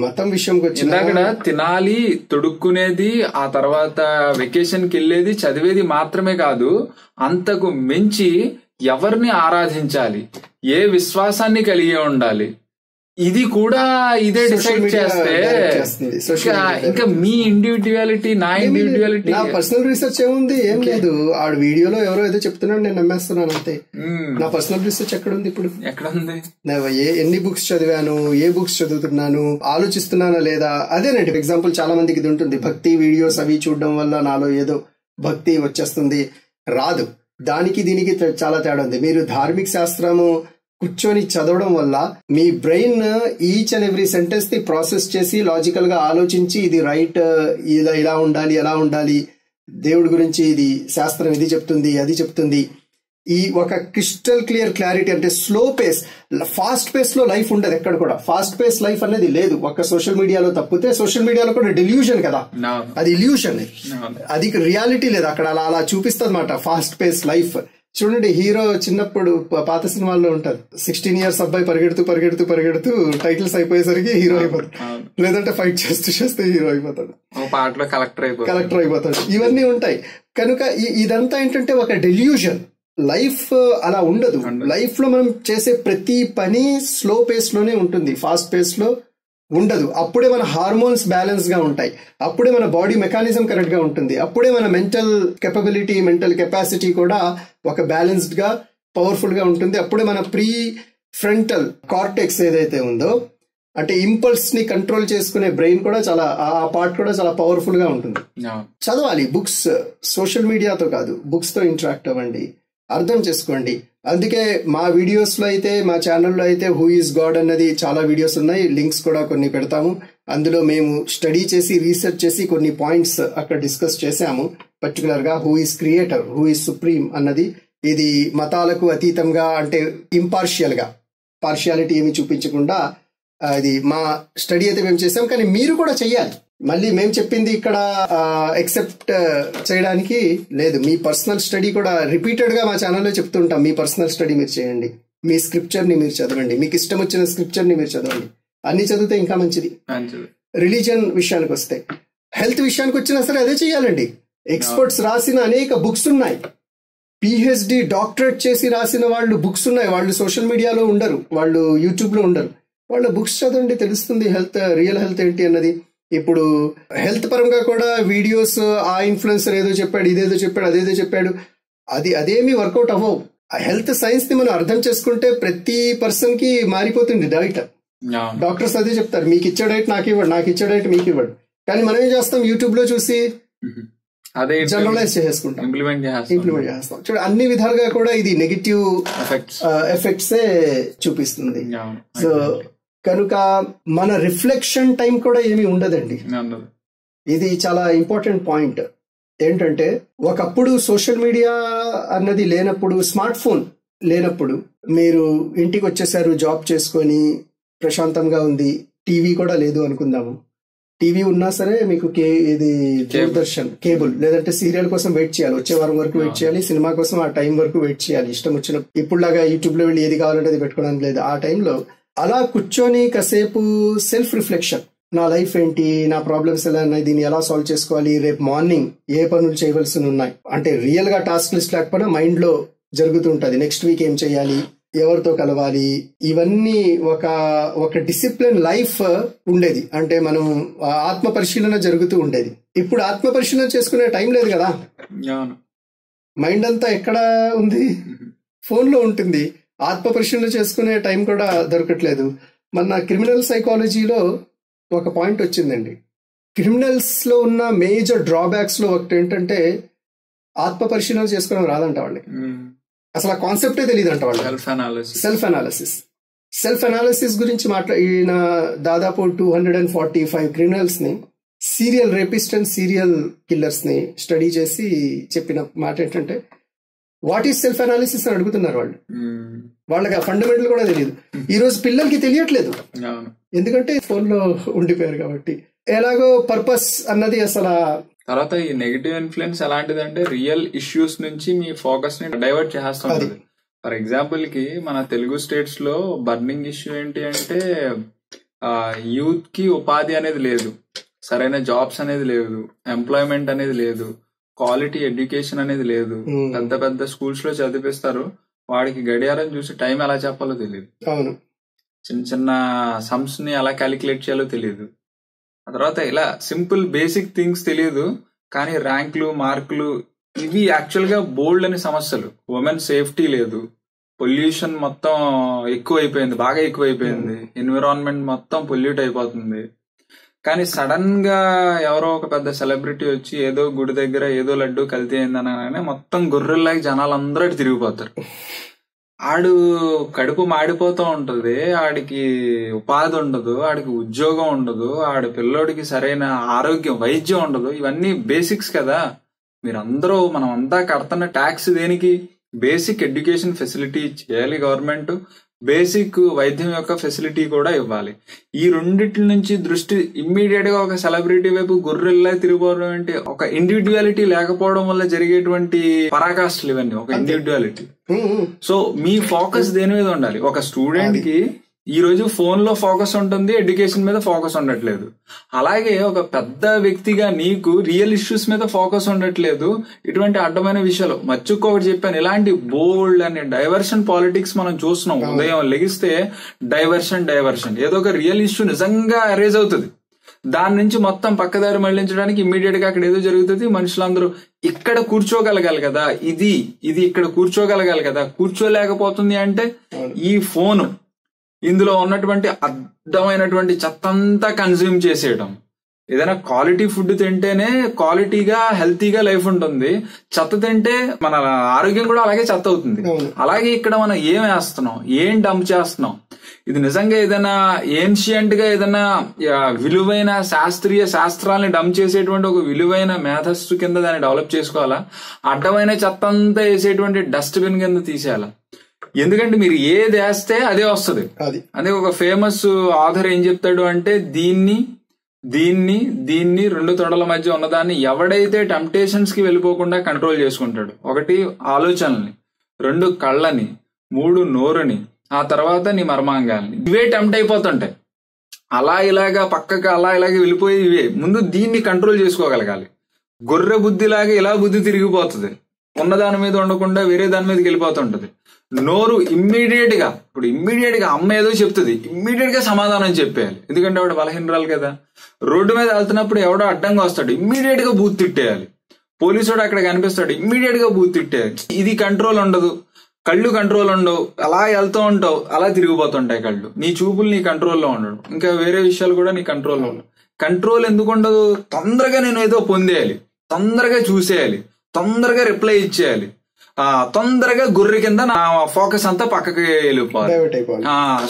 మతం విషయంకి వచ్చిందా, తినాలి, తొడుక్కునేది, ఆ తర్వాత వెకేషన్ కి వెళ్ళేది, చదివేది మాత్రమే కాదు, అంతకు మించి ఎవరిని ఆరాధించాలి, ఏ విశ్వాసాన్ని కలిగి ఉండాలి, ఇది కూడా ఇదే డిసైడ్ చేస్తే ఇంకా మీ ఇండివిడ్యువాలిటీ, నా ఇండివిడ్యువాలిటీ. నా పర్సనల్ రీసెర్చ్ ఏముంది, ఏం లేదు. ఆ వీడియోలో ఎవరో ఏదో చెప్తున్నాడు, నేను నమ్మేస్తున్నాను అంతే. నా పర్సనల్ రీసెర్చ్ ఎక్కడ ఉంది ఇప్పుడు? ఎక్కడ ఉంది? ఎన్ని బుక్స్ చదివాను, ఏ బుక్స్ చదువుతున్నాను, ఆలోచిస్తున్నానా లేదా, అదేనండి. ఎగ్జాంపుల్ చాలా మందికి ఇది ఉంటుంది, భక్తి వీడియోస్ అవి చూడడం వల్ల నాలో ఏదో భక్తి వచ్చేస్తుంది, రాదు. దానికి దీనికి చాలా తేడా ఉంది. మీరు ధార్మిక శాస్త్రము కూర్చొని చదవడం వల్ల మీ brain each and every sentence ని ప్రాసెస్ చేసి లాజికల్ గా ఆలోచించి ఇది రైట్, ఇలా ఉండాలి, ఎలా ఉండాలి, దేవుడి గురించి ఇది శాస్త్రం ఇది చెప్తుంది, అది చెప్తుంది. ఈ ఒక క్రిస్టల్ క్లియర్ క్లారిటీ, అంటే స్లో పేస్, ఫాస్ట్ పేస్ లో లైఫ్ ఉండదు ఎక్కడ కూడా. ఫాస్ట్ పేస్ లైఫ్ అనేది లేదు, ఒక్క సోషల్ మీడియాలో తప్పితే. సోషల్ మీడియాలో కూడా డెల్యూషన్ కదా, అది ఇల్యూషన్, అది రియాలిటీ లేదు అక్కడ. అలా చూపిస్తుంది అన్నమాట ఫాస్ట్ పేస్ లైఫ్. చూడండి, హీరో చిన్నప్పుడు పాత సినిమాల్లో ఉంటారు, 16 years అబ్బాయి పరిగెడుతూ పరిగెడుతూ పరిగెడుతూ టైటిల్స్ అయిపోయేసరికి హీరో అయిపోతాడు, లేదంటే ఫైట్ చేస్తే హీరో అయిపోతాడు, పాటలో కలెక్టర్ అయిపోతాడు. ఇవన్నీ ఉంటాయి. కనుక ఇదంతా ఏంటంటే ఒక డెల్యూషన్. లైఫ్ అలా ఉండదు. లైఫ్ లో మనం చేసే ప్రతి పని స్లో పేస్ లోనే ఉంటుంది, ఫాస్ట్ పేస్ లో ఉండదు. అప్పుడే మన హార్మోన్స్ బ్యాలెన్స్ గా ఉంటాయి, అప్పుడే మన బాడీ మెకానిజం కరెక్ట్ గా ఉంటుంది, అప్పుడే మన మెంటల్ కెపబిలిటీ, మెంటల్ కెపాసిటీ కూడా ఒక బ్యాలెన్స్డ్ గా, పవర్ఫుల్ గా ఉంటుంది. అప్పుడే మన ప్రీ ఫ్రంటల్ కార్టెక్స్ ఏదైతే ఉందో, అంటే ఇంపల్స్ ని కంట్రోల్ చేసుకునే బ్రెయిన్ కూడా చాలా, ఆ పార్ట్ కూడా చాలా పవర్ఫుల్ గా ఉంటుంది. చదవాలి బుక్స్, సోషల్ మీడియాతో కాదు, బుక్స్ తో ఇంటరాక్ట్ అవ్వండి, అర్థం చేసుకోండి. అందుకే మా వీడియోస్ లో అయితే, మా ఛానల్లో అయితే హూ ఈజ్ గాడ్ అన్నది చాలా వీడియోస్ ఉన్నాయి, లింక్స్ కూడా కొన్ని పెడతాము. అందులో మేము స్టడీ చేసి, రీసెర్చ్ చేసి కొన్ని పాయింట్స్ అక్కడ డిస్కస్ చేశాము. పర్టికులర్ గా who is creator, who is supreme అన్నది. ఇది మతాలకు అతీతంగా, అంటే ఇంపార్షియల్ గా, పార్షియాలిటీ ఏమి చూపించకుండా ఇది మా స్టడీ అయితే మేము చేసాం. కానీ మీరు కూడా చెయ్యాలి. మళ్ళీ మేము చెప్పింది ఇక్కడ ఎక్సెప్ట్ చేయడానికి లేదు. మీ పర్సనల్ స్టడీ కూడా రిపీటెడ్ గా మా ఛానల్లో చెప్తుంటాం. మీ పర్సనల్ స్టడీ మీరు చేయండి, మీ స్క్రిప్చర్ ని మీరు చదవండి, మీకు ఇష్టం వచ్చిన స్క్రిప్చర్ ని మీరు చదవండి. అన్ని చదివితే ఇంకా మంచిది. రిలీజియన్ విషయానికి వస్తే, హెల్త్ విషయానికి వచ్చినా సరే అదే చేయాలండి. ఎక్స్పర్ట్స్ రాసిన అనేక బుక్స్ ఉన్నాయి, పిహెచ్డి డాక్టరేట్ చేసి రాసిన వాళ్ళు బుక్స్ ఉన్నాయి. వాళ్ళు సోషల్ మీడియాలో ఉండరు, వాళ్ళు యూట్యూబ్ లో ఉండరు. వాళ్ళ బుక్స్ చదవండి, తెలుస్తుంది హెల్త్, రియల్ హెల్త్ ఏంటి అన్నది. ఇప్పుడు హెల్త్ పరంగా కూడా వీడియోస్, ఆ ఇన్ఫ్లుయెన్సర్ ఏదో చెప్పాడు, ఇదేదో చెప్పాడు, అదేదో చెప్పాడు, అదేమీ వర్కౌట్ అవ్వవు. ఆ హెల్త్ సైన్స్ ని మనం అర్థం చేసుకుంటే ప్రతి పర్సన్ కి మారిపోతుంది డైట్. డాక్టర్స్ అదే చెప్తారు, మీకు ఇచ్చే డైట్ నాకు ఇవ్వడు, నాకు ఇచ్చే డైట్ మీకు ఇవ్వడు. కానీ మనం ఏం చేస్తాం, యూట్యూబ్ లో చూసి జనరలైజ్ చేసుకుంటాం, ఇంప్లిమెంట్ చేస్తాం. చూడండి, అన్ని విధాలుగా కూడా ఇది నెగిటివ్ ఎఫెక్ట్స్ చూపిస్తుంది. సో కనుక మన రిఫ్లెక్షన్ టైం కూడా ఏమీ ఉండదండి. ఇది చాలా ఇంపార్టెంట్ పాయింట్. ఏంటంటే ఒకప్పుడు సోషల్ మీడియా అన్నది లేనప్పుడు, స్మార్ట్ ఫోన్ లేనప్పుడు, మీరు ఇంటికి వచ్చేసారు జాబ్ చేసుకొని ప్రశాంతంగా ఉంది, టీవీ కూడా లేదు అనుకుందాము. టీవీ ఉన్నా సరే మీకు ఇది దూరదర్శన్ కేబుల్, లేదంటే సీరియల్ కోసం వెయిట్ చేయాలి, వచ్చే వారం వరకు వెయిట్ చేయాలి, సినిమా కోసం ఆ టైం వరకు వెయిట్ చేయాలి. ఇష్టం వచ్చిన ఇప్పుడులాగా యూట్యూబ్ లో వెళ్ళి ఏది కావాలంటే అది పెట్టుకోవడానికి లేదు. ఆ టైంలో అలా కూర్చొని కాసేపు సెల్ఫ్ రిఫ్లెక్షన్, నా లైఫ్ ఏంటి, నా ప్రాబ్లమ్స్ ఎలా ఉన్నాయి, దీన్ని ఎలా సాల్వ్ చేసుకోవాలి, రేపు మార్నింగ్ ఏ పనులు చేయవలసి ఉన్నాయి అంటే రియల్ గా టాస్క్ లిస్ట్ లేకపోయినా మైండ్ లో జరుగుతుంటది. నెక్స్ట్ వీక్ ఏం చేయాలి, ఎవరితో కలవాలి, ఇవన్నీ ఒక డిసిప్లిన్ లైఫ్ ఉండేది. అంటే మనం ఆత్మ పరిశీలన జరుగుతూ ఉండేది. ఇప్పుడు ఆత్మ పరిశీలన చేసుకునే టైం లేదు కదా. మైండ్ అంతా ఎక్కడ ఉంది, ఫోన్ లో ఉంటుంది. ఆత్మ పరిశీలన చేసుకునే టైం కూడా దొరకట్లేదు. మన క్రిమినల్ సైకాలజీలో ఒక పాయింట్ వచ్చిందండి. క్రిమినల్స్ లో ఉన్న మేజర్ డ్రాబ్యాక్స్ లో ఒకటి ఏంటంటే ఆత్మ పరిశీలన చేసుకోవడం రాదంట వాళ్ళకి. అసలు ఆ కాన్సెప్టే తెలియదు అంట వాళ్ళు. సెల్ఫ్ అనాలిసిస్ గురించి ఈయన దాదాపు 245 క్రిమినల్స్ ని, serial rapist and serial killers ని స్టడీ చేసి చెప్పిన మాట ఏంటంటే వాట్ ఈస్ సెల్ఫ్ అనాలిసిస్ అని అడుగుతున్నారు వాళ్ళు. వాళ్ళకి ఆ ఫండమెంటల్ కూడా తెలియదు. ఈ రోజు పిల్లలకి తెలియట్లేదు, ఎందుకంటే ఫోన్ లో ఉండిపోయారు కాబట్టి. ఎలాగో పర్పస్ అన్నది అసలు. తర్వాత ఈ నెగిటివ్ ఇన్ఫ్లుయెన్స్ ఎలాంటిదంటే రియల్ ఇష్యూస్ నుంచి మీ ఫోకస్ ని డైవర్ట్ చేస్తుంది. ఫర్ ఎగ్జాంపుల్ కి మన తెలుగు స్టేట్స్ లో బర్నింగ్ ఇష్యూ ఏంటి అంటే యూత్ కి ఉపాధి అనేది లేదు, సరైన జాబ్స్ అనేది లేదు, ఎంప్లాయ్మెంట్ అనేది లేదు, క్వాలిటీ ఎడ్యుకేషన్ అనేది లేదు. పెద్ద పెద్ద స్కూల్స్ లో చదివిస్తారు, వాడికి గడియారం చూసి టైం ఎలా చెప్పాలో తెలియదు, చిన్న చిన్న సమ్స్ ని ఎలా క్యాలిక్యులేట్ చేయాలో తెలియదు. ఆ తర్వాత ఇలా సింపుల్ బేసిక్ థింగ్స్ తెలియదు, కానీ ర్యాంకులు మార్కులు ఇవి యాక్చువల్ గా బోల్డ్ అనే సమస్యలు. ఉమెన్ సేఫ్టీ లేదు, పొల్యూషన్ మొత్తం ఎక్కువైపోయింది, బాగా ఎక్కువైపోయింది, ఎన్విరాన్మెంట్ మొత్తం పొల్యూట్ అయిపోతుంది. కానీ సడన్ గా ఎవరో ఒక పెద్ద సెలబ్రిటీ వచ్చి ఏదో గుడి దగ్గర ఏదో లడ్డు కల్తీ అయిందనగానే మొత్తం గొర్రెల్లాగా జనాలందరూ అటు తిరిగిపోతారు. ఆడు కడుపు మాడిపోతూ ఉంటది, ఆడికి ఉపాధి ఉండదు, ఆడికి ఉద్యోగం ఉండదు, ఆడి పిల్లోడికి సరైన ఆరోగ్యం వైద్యం ఉండదు. ఇవన్నీ బేసిక్స్ కదా. మీరందరూ మనం అంతా కడుతున్న ట్యాక్స్ దేనికి? బేసిక్ ఎడ్యుకేషన్ ఫెసిలిటీ చేయాలి గవర్నమెంట్, బేసిక్ వైద్యం యొక్క ఫెసిలిటీ కూడా ఇవ్వాలి. ఈ రెండిటి నుంచి దృష్టి ఇమ్మీడియట్ గా ఒక సెలబ్రిటీ వైపు గొర్రెల్లా తిరిగిపోవడం అంటే ఒక ఇండివిడ్యువాలిటీ లేకపోవడం వల్ల జరిగేటువంటి పరాకాష్ఠలు ఇవన్నీ. ఒక ఇండివిడ్యువాలిటీ. సో మీ ఫోకస్ దేని మీద ఉండాలి? ఒక స్టూడెంట్ కి ఈ రోజు ఫోన్ లో ఫోకస్ ఉంటుంది, ఎడ్యుకేషన్ మీద ఫోకస్ ఉండట్లేదు. అలాగే ఒక పెద్ద వ్యక్తిగా నీకు రియల్ ఇష్యూస్ మీద ఫోకస్ ఉండట్లేదు. ఇటువంటి అడ్డమైన విషయాలు మచ్చుకోటి చెప్పాను, ఇలాంటి బోల్డ్ అనే డైవర్షన్ పాలిటిక్స్ మనం చూస్తున్నాం. ఉదయం లెగిస్తే డైవర్షన్ ఏదో ఒక రియల్ ఇష్యూ నిజంగా అరేజ్ అవుతుంది, దాని నుంచి మొత్తం పక్కదారి మళ్లించడానికి ఇమ్మీడియట్ గా అక్కడ ఏదో జరుగుతుంది. మనుషులందరూ ఇక్కడ కూర్చోగలగాలి కదా, ఇది ఇక్కడ కూర్చోగలగాలి కదా, కూర్చోలేకపోతుంది అంటే ఈ ఫోను ఇందులో ఉన్నటువంటి అర్థమైనటువంటి చెత్తంతా కన్జ్యూమ్ చేసేయడం. ఏదైనా క్వాలిటీ ఫుడ్ తింటేనే క్వాలిటీగా హెల్తీగా లైఫ్ ఉంటుంది, చెత్త తింటే మన ఆరోగ్యం కూడా అలాగే చెత్త అవుతుంది. అలాగే ఇక్కడ మనం ఏం వేస్తున్నాం, ఏం డంప్ చేస్తున్నాం, ఇది నిజంగా ఏదైనా ఏన్షియంట్ గా ఏదైనా విలువైన శాస్త్రాలని డంప్ చేసేటువంటి ఒక విలువైన మేధస్సు కింద దాన్ని డెవలప్ చేసుకోవాలా, అడ్డమైన చెత్త అంతా వేసేటువంటి డస్ట్బిన్ కింద తీసేయాలా? ఎందుకంటే మీరు ఏది వేస్తే అదే వస్తుంది. అదే ఒక ఫేమస్ ఆథర్ ఏం చెప్తాడు అంటే దీన్ని రెండు తొడల మధ్య ఉన్నదాన్ని ఎవడైతే టెంప్టేషన్స్ కి వెళ్ళిపోకుండా కంట్రోల్ చేసుకుంటాడు, ఒకటి ఆలోచనల్ని, రెండు కళ్ళని, మూడు నోరుని, ఆ తర్వాత నీ మర్మాంగాల్ని, ఇవే టెంప్ట్ అయిపోతుంటాయి. అలా ఇలాగా పక్కగా అలా ఇలాగే వెళ్ళిపోయి ఇవే. ముందు దీన్ని కంట్రోల్ చేసుకోగలగాలి. గొర్రె బుద్ధిలాగా ఇలా బుద్ధి తిరిగిపోతుంది, ఉన్న దాని మీద ఉండకుండా వేరే దాని మీదకి వెళ్ళిపోతుంటది. నోరు ఇమ్మీడియట్ గా అమ్మ ఏదో చెప్తుంది, ఇమ్మీడియట్ గా సమాధానం చెప్పేయాలి. ఎందుకంటే ఆవిడ బలహీనరాలు కదా. రోడ్డు మీద వెళ్తున్నప్పుడు ఎవడో అడ్డంగా వస్తాడు, ఇమ్మీడియట్ గా బూత్ తిట్టేయాలి. పోలీసుడు అక్కడ కనిపిస్తాడు, ఇమ్మీడియట్ గా బూత్ తిట్టేయాలి. ఇది కంట్రోల్ ఉండదు, కళ్ళు కంట్రోల్ ఉండవు, అలా వెళ్తూ ఉంటావు, అలా తిరిగిపోతుంటాయి కళ్ళు. నీ చూపులు నీ కంట్రోల్లో ఉండడు, ఇంకా వేరే విషయాలు కూడా నీ కంట్రోల్లో ఉండవు. కంట్రోల్ ఎందుకు ఉండదు? తొందరగా నేను ఏదో పొందేయాలి, తొందరగా చూసేయాలి, తొందరగా రిప్లై ఇచ్చేయాలి, తొందరగా గుర్రె కింద నా ఫోకస్ అంతా పక్కకి వెళ్ళిపోవాలి.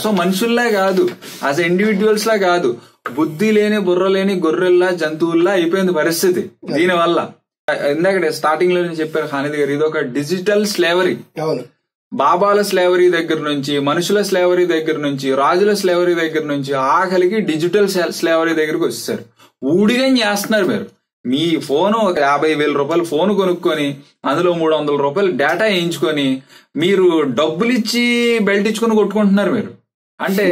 సో మనుషుల్లా కాదు, యాజ్ ఇండివిజువల్స్ లా కాదు, బుద్ధి లేని బుర్ర లేని గొర్రెల్లా జంతువుల్లా అయిపోయింది పరిస్థితి. దీనివల్ల ఇందాక స్టార్టింగ్ లో నేను చెప్పాను హానిద్ గారు, ఇది ఒక డిజిటల్ స్లేవరీ. బాబాల స్లేవరీ దగ్గర నుంచి, మనుషుల స్లేవరీ దగ్గర నుంచి, రాజుల స్లేవరీ దగ్గర నుంచి, ఆఖరికి డిజిటల్ స్లేవరీ దగ్గరకు వచ్చేసారు. ఊడిగా చేస్తున్నారు మీరు. మీ ఫోను 50,000 రూపాయలు ఫోన్ కొనుక్కొని అందులో 300 రూపాయలు డేటా వేయించుకొని మీరు డబ్బులు ఇచ్చి బెల్ట్ ఇచ్చుకొని కొట్టుకుంటున్నారు మీరు. అంటే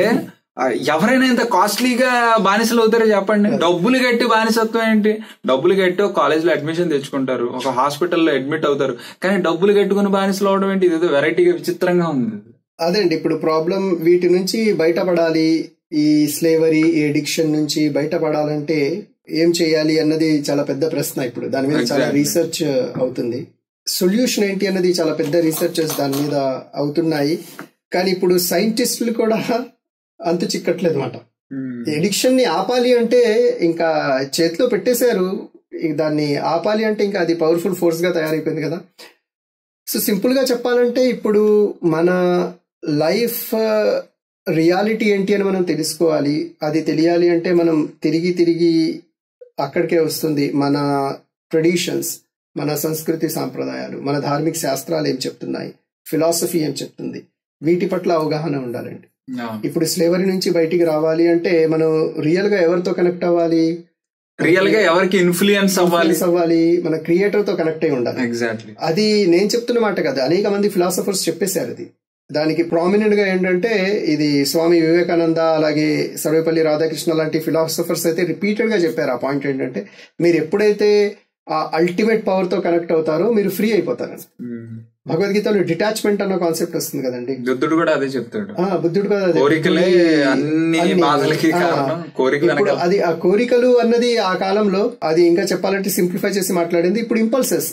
ఎవరైనా ఇంత కాస్ట్లీగా బానిసలు అవుతారో చెప్పండి. డబ్బులు కట్టి బానిసత్వం ఏంటి? డబ్బులు కట్టి ఒక కాలేజ్ లో అడ్మిషన్ తెచ్చుకుంటారు, ఒక హాస్పిటల్లో అడ్మిట్ అవుతారు, కానీ డబ్బులు కట్టుకుని బానిసలు అవడం ఏంటి? ఇదేదో వెరైటీగా విచిత్రంగా ఉంది. అదే అండి ఇప్పుడు ప్రాబ్లం. వీటి నుంచి బయటపడాలి, ఈ స్లేవరీ, ఈ అడిక్షన్ నుంచి బయటపడాలంటే ఏం చేయాలి అన్నది చాలా పెద్ద ప్రశ్న. ఇప్పుడు దాని మీద చాలా రీసెర్చ్ అవుతుంది. సొల్యూషన్ ఏంటి అన్నది చాలా పెద్ద రీసెర్చెస్ దాని మీద అవుతున్నాయి. కానీ ఇప్పుడు సైంటిస్టులు కూడా అంతు చిక్కట్లేదు అన్నమాట. ఎడిక్షన్ ని ఆపాలి అంటే ఇంకా చేతిలో పెట్టేశారు, దాన్ని ఆపాలి అంటే ఇంకా అది పవర్ఫుల్ ఫోర్స్ గా తయారైపోయింది కదా. సో సింపుల్ గా చెప్పాలంటే ఇప్పుడు మన లైఫ్ రియాలిటీ ఏంటి అని మనం తెలుసుకోవాలి. అది తెలియాలి అంటే మనం తిరిగి అక్కడికే వస్తుంది. మన ట్రెడిషన్స్, మన సంస్కృతి సాంప్రదాయాలు, మన ధార్మిక శాస్త్రాలు ఏం చెప్తున్నాయి, ఫిలాసఫీ ఏం చెప్తుంది, వీటి పట్ల అవగాహన ఉండాలండి. ఇప్పుడు స్లేవరీ నుంచి బయటికి రావాలి అంటే మనం రియల్ గా ఎవరితో కనెక్ట్ అవ్వాలి, రియల్ గా ఎవరికి ఇన్ఫ్లుయెన్స్ అవ్వాలి, మన క్రియేటర్ తో కనెక్ట్ అయి ఉండాలి. ఎగ్జాక్ట్లీ. అది నేను చెప్తున్న మాట కదా, అనేక మంది ఫిలాసఫర్స్ చెప్పేశారు. అది దానికి ప్రామినెంట్ గా ఏంటంటే ఇది స్వామి వివేకానంద, అలాగే సర్వేపల్లి రాధాకృష్ణ లాంటి ఫిలాసఫర్స్ అయితే రిపీటెడ్ గా చెప్పారు. ఆ పాయింట్ ఏంటంటే మీరు ఎప్పుడైతే ఆ అల్టిమేట్ పవర్ తో కనెక్ట్ అవుతారో మీరు ఫ్రీ అయిపోతారు. భగవద్గీతలో డిటాచ్మెంట్ అన్న కాన్సెప్ట్ వస్తుంది కదండి. బుద్ధుడు కూడా అదే చెప్తాడు. బుద్ధుడు కూడా ఇప్పుడు అది ఆ కోరికలు అన్నది ఆ కాలంలో, అది ఇంకా చెప్పాలంటే సింప్లిఫై చేసి మాట్లాడింది. ఇప్పుడు ఇంపల్సెస్,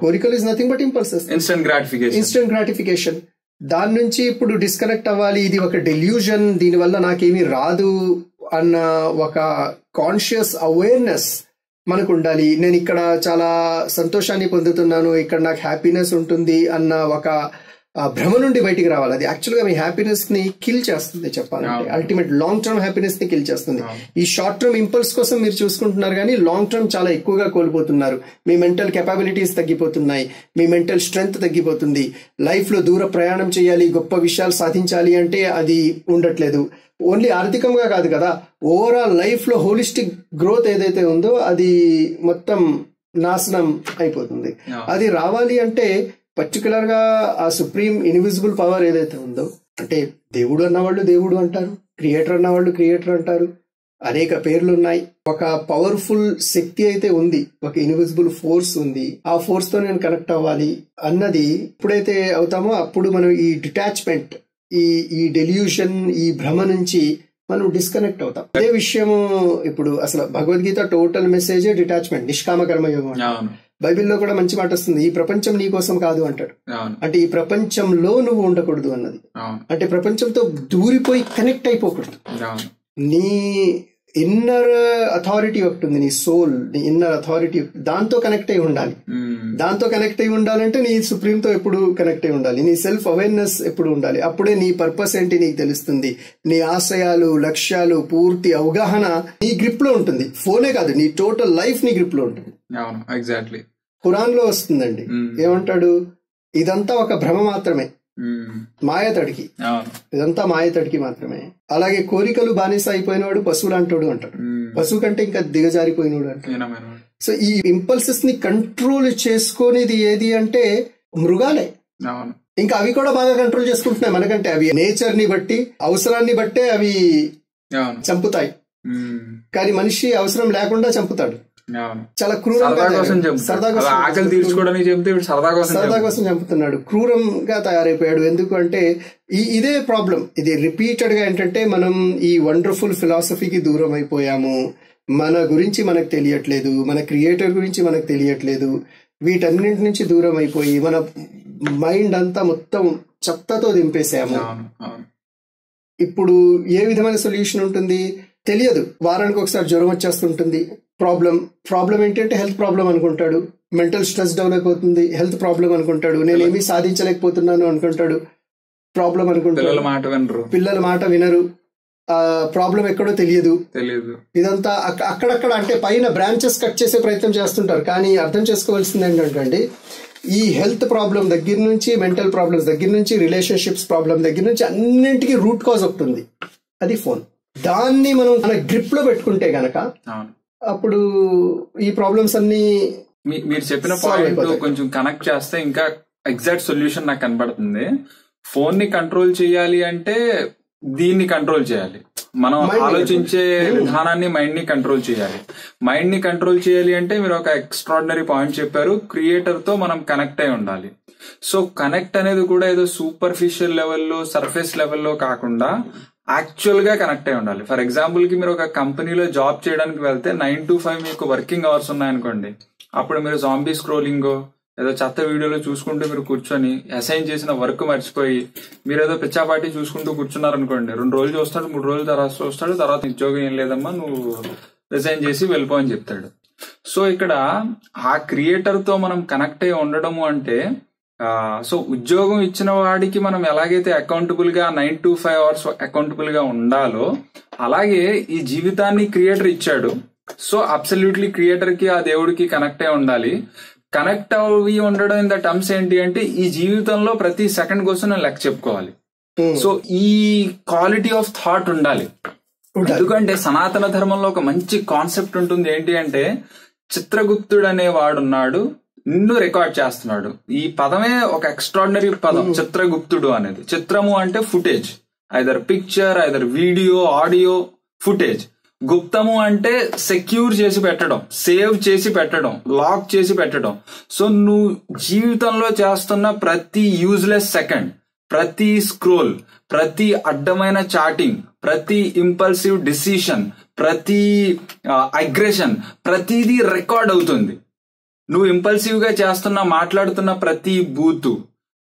కోరికలు is nothing but impulses, instant gratification. దాని నుంచి ఇప్పుడు డిస్కనెక్ట్ అవ్వాలి. ఇది ఒక డెల్యూజన్, దీనివల్ల నాకేమీ రాదు అన్న ఒక కాన్షియస్ అవేర్నెస్ మనకు ఉండాలి. నేను ఇక్కడ చాలా సంతోషాన్ని పొందుతున్నాను, ఇక్కడ నాకు హ్యాపీనెస్ ఉంటుంది అన్న ఒక భ్రమ నుండి బయటికి రావాలి. అది యాక్చువల్ గా మీ హ్యాపీనెస్ ని కిల్ చేస్తుంది చెప్పాలంటే. అల్టిమేట్ లాంగ్ టర్మ్ హ్యాపీనెస్ ని కిల్ చేస్తుంది. ఈ షార్ట్ టర్మ్ ఇంపల్స్ కోసం మీరు చూసుకుంటున్నారు కానీ లాంగ్ టర్మ్ చాలా ఎక్కువగా కోల్పోతున్నారు. మీ మెంటల్ కెపాబిలిటీస్ తగ్గిపోతున్నాయి, మీ మెంటల్ స్ట్రెంగ్త్ తగ్గిపోతుంది. లైఫ్ లో దూర ప్రయాణం చేయాలి, గొప్ప విషయాలు సాధించాలి అంటే అది ఉండట్లేదు. ఓన్లీ ఆర్థికంగా కాదు కదా, ఓవరాల్ లైఫ్ లో హోలిస్టిక్ గ్రోత్ ఏదైతే ఉందో అది మొత్తం నాశనం అయిపోతుంది. అది రావాలి అంటే పర్టికులర్ గా ఆ సుప్రీం ఇన్విజిబుల్ పవర్ ఏదైతే ఉందో, అంటే దేవుడు అన్నవాళ్ళు దేవుడు అంటారు, క్రియేటర్ అన్నవాళ్ళు క్రియేటర్ అంటారు, అనేక పేర్లు ఉన్నాయి. ఒక పవర్ఫుల్ శక్తి అయితే ఉంది, ఒక ఇన్విజిబుల్ ఫోర్స్ ఉంది. ఆ ఫోర్స్ తో నేను కనెక్ట్ అవ్వాలి అన్నది ఎప్పుడైతే అవుతామో అప్పుడు మనం ఈ డిటాచ్మెంట్, ఈ డెల్యూషన్, ఈ భ్రమ నుంచి మనం డిస్కనెక్ట్ అవుతాం. అదే విషయము ఇప్పుడు అసలు భగవద్గీత టోటల్ మెసేజే డిటాచ్మెంట్, నిష్కామ కర్మయోగం. బైబిల్లో కూడా మంచి మాట వస్తుంది, ఈ ప్రపంచం నీ కోసం కాదు అంటాడు. అంటే ఈ ప్రపంచంలో నువ్వు ఉండకూడదు అన్నది. అంటే ప్రపంచంతో దూరిపోయి కనెక్ట్ అయిపోకూడదు. నీ ఇన్నర్ అథారిటీ ఒకటి ఉంది, నీ సోల్, నీ ఇన్నర్ అథారిటీ, దాంతో కనెక్ట్ అయి ఉండాలి. దాంతో కనెక్ట్ అయి ఉండాలంటే నీ సుప్రీంతో ఎప్పుడు కనెక్ట్ అయి ఉండాలి. నీ సెల్ఫ్ అవేర్నెస్ ఎప్పుడు ఉండాలి. అప్పుడే నీ పర్పస్ ఏంటి నీకు తెలుస్తుంది. నీ ఆశయాలు, లక్ష్యాలు, పూర్తి అవగాహన నీ గ్రిప్ లో ఉంటుంది. ఫోనే కాదు, నీ టోటల్ లైఫ్ నీ గ్రిప్ లో ఉంటుంది. ఎగ్జాక్ట్లీ. ఖురాన్ లో వస్తుందండి, ఏమంటాడు, ఇదంతా ఒక భ్రమ మాత్రమే, మాయతడికి, ఇదంతా మాయతడికి మాత్రమే. అలాగే కోరికలు బానిస అయిపోయినవాడు పశువు లాంటోడు అంటాడు. పశువు కంటే ఇంకా దిగజారిపోయినోడు అంటాడు. సో ఈ ఇంపల్సెస్ ని కంట్రోల్ చేసుకునేది ఏది అంటే మృగాలే. ఇంకా అవి కూడా బాగా కంట్రోల్ చేసుకుంటున్నాయి మనకంటే. అవి నేచర్ ని బట్టి, అవసరాన్ని బట్టే అవి చంపుతాయి. కానీ మనిషి అవసరం లేకుండా చంపుతాడు. చాలా క్రూరంగా, సరదా కోసం చంపుతున్నాడు, క్రూరంగా తయారైపోయాడు. ఎందుకు అంటే ఇదే ప్రాబ్లం. ఇది రిపీటెడ్ గా ఏంటంటే మనం ఈ వండర్ఫుల్ ఫిలాసఫీకి దూరం అయిపోయాము, మన గురించి మనకు తెలియట్లేదు, మన క్రియేటర్ గురించి మనకు తెలియట్లేదు. వీటన్నింటి నుంచి దూరం అయిపోయి మన మైండ్ అంతా మొత్తం చెత్తతో దింపేసాము. ఇప్పుడు ఏ విధమైన సొల్యూషన్ ఉంటుంది తెలియదు. వారానికి ఒకసారి జ్వరం వచ్చేస్తుంటుంది. ప్రాబ్లం ఏంటంటే హెల్త్ ప్రాబ్లం అనుకుంటాడు. మెంటల్ స్ట్రెస్ డెవలప్ అవుతుంది, హెల్త్ ప్రాబ్లం అనుకుంటాడు. నేనేమీ సాధించలేకపోతున్నాను అనుకుంటాడు, ప్రాబ్లం అనుకుంటాడు. పిల్లల మాట వినరు, ప్రాబ్లం ఎక్కడో తెలియదు. ఇదంతా అక్కడక్కడ అంటే పైన బ్రాంచెస్ కట్ చేసే ప్రయత్నం చేస్తుంటారు. కానీ అర్థం చేసుకోవాల్సింది ఏంటంటే ఈ హెల్త్ ప్రాబ్లం దగ్గర నుంచి, మెంటల్ ప్రాబ్లమ్స్ దగ్గర నుంచి, రిలేషన్షిప్స్ ప్రాబ్లం దగ్గర నుంచి అన్నింటికి రూట్ కాజ్ ఒకటి ఉంది, అది ఫోన్. దాన్ని మనం మన గ్రిప్ లో పెట్టుకుంటే గనక అప్పుడు ఈ ప్రాబ్లమ్స్ అన్ని మీరు చెప్పిన పాయింట్ కొంచెం కనెక్ట్ చేస్తే ఇంకా ఎగ్జాక్ట్ సొల్యూషన్ నాకు కనబడుతుంది. ఫోన్ ని కంట్రోల్ చేయాలి అంటే దీన్ని కంట్రోల్ చేయాలి. మనం ఆలోచించే విధానాన్ని, మైండ్ ని కంట్రోల్ చేయాలి. మైండ్ ని కంట్రోల్ చేయాలి అంటే మీరు ఒక ఎక్స్ట్రాడినరీ పాయింట్ చెప్పారు, క్రియేటర్ తో మనం కనెక్ట్ అయి ఉండాలి. సో కనెక్ట్ అనేది కూడా ఏదో సూపర్ఫిషియల్ లెవెల్లో, సర్ఫేస్ లెవెల్లో కాకుండా యాక్చువల్ గా కనెక్ట్ అయి ఉండాలి. ఫర్ ఎగ్జాంపుల్ కి మీరు ఒక కంపెనీలో జాబ్ చేయడానికి వెళ్తే 9 to 5 మీకు వర్కింగ్ అవర్స్ ఉన్నాయనుకోండి, అప్పుడు మీరు జాంబీ స్క్రోలింగ్ ఏదో చెత్త వీడియోలో చూసుకుంటూ మీరు కూర్చొని అసైన్ చేసిన వర్క్ మర్చిపోయి మీరు ఏదో పిచ్చాపాటి చూసుకుంటూ కూర్చున్నారనుకోండి, 2 రోజులు చూస్తాడు, 3 రోజుల తర్వాత చూస్తాడు, తర్వాత ఉద్యోగం ఏం లేదమ్మా నువ్వు రిజైన్ చేసి వెళ్ళిపో అని చెప్తాడు. సో ఇక్కడ ఆ క్రియేటర్ తో మనం కనెక్ట్ అయి ఉండడము అంటే, సో ఉద్యోగం ఇచ్చిన వాడికి మనం ఎలాగైతే అకౌంటబుల్ గా 9 to 5 అవర్స్ అకౌంటబుల్ గా ఉండాలో, అలాగే ఈ జీవితాన్ని క్రియేటర్ ఇచ్చాడు. సో అబ్సల్యూట్లీ క్రియేటర్ కి ఆ దేవుడికి కనెక్ట్ అయి ఉండాలి. కనెక్ట్ అవి ఉండడం ఇన్ ద టర్మ్స్ ఏంటి అంటే, ఈ జీవితంలో ప్రతి సెకండ్ కోసం నేను లెక్క చెప్పుకోవాలి. సో ఈ క్వాలిటీ ఆఫ్ థాట్ ఉండాలి. ఎందుకంటే సనాతన ధర్మంలో ఒక మంచి కాన్సెప్ట్ ఉంటుంది, ఏంటి అంటే చిత్రగుప్తుడు అనే వాడున్నాడు, నిన్ను రికార్డ్ చేస్తున్నాడు. ఈ పదమే ఒక ఎక్స్ట్రాడినరీ పదం, చిత్రగుప్తుడు అనేది. చిత్రము అంటే footage, either picture, either video, audio footage. గుప్తము అంటే సెక్యూర్ చేసి పెట్టడం, సేవ్ చేసి పెట్టడం, లాక్ చేసి పెట్టడం. సో నువ్వు జీవితంలో చేస్తున్న ప్రతి యూజ్లెస్ సెకండ్, ప్రతి స్క్రోల్, ప్రతి అడ్డమైన చాటింగ్, ప్రతి ఇంపల్సివ్ డిసిషన్, ప్రతి అగ్రెషన్, ప్రతిదీ రికార్డ్ అవుతుంది. నువ్వు ఇంపల్సివ్ గా మాట్లాడుతున్న ప్రతి బూతు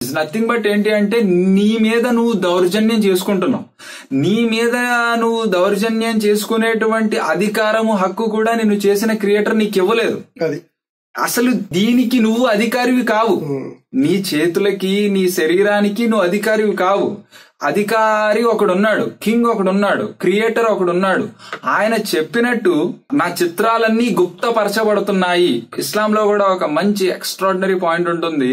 ఇస్ నథింగ్ బట్ ఏంటి అంటే నీ మీద నువ్వు దౌర్జన్యం చేసుకుంటున్నావు. నీ మీద నువ్వు దౌర్జన్యం చేసుకునేటువంటి అధికారము, హక్కు కూడా నిన్ను చేసిన క్రియేటర్ నీకు ఇవ్వలేదు. అసలు దీనికి నువ్వు అధికారివి కావు. నీ చేతులకి, నీ శరీరానికి నువ్వు అధికారివి కావు. అధికారి ఒకడున్నాడు, కింగ్ ఒకడున్నాడు, క్రియేటర్ ఒకడున్నాడు. ఆయన చెప్పినట్టు నా చిత్రాలన్నీ గుప్తపరచబడుతున్నాయి. ఇస్లాంలో కూడా ఒక మంచి ఎక్స్ట్రాడినరీ పాయింట్ ఉంటుంది,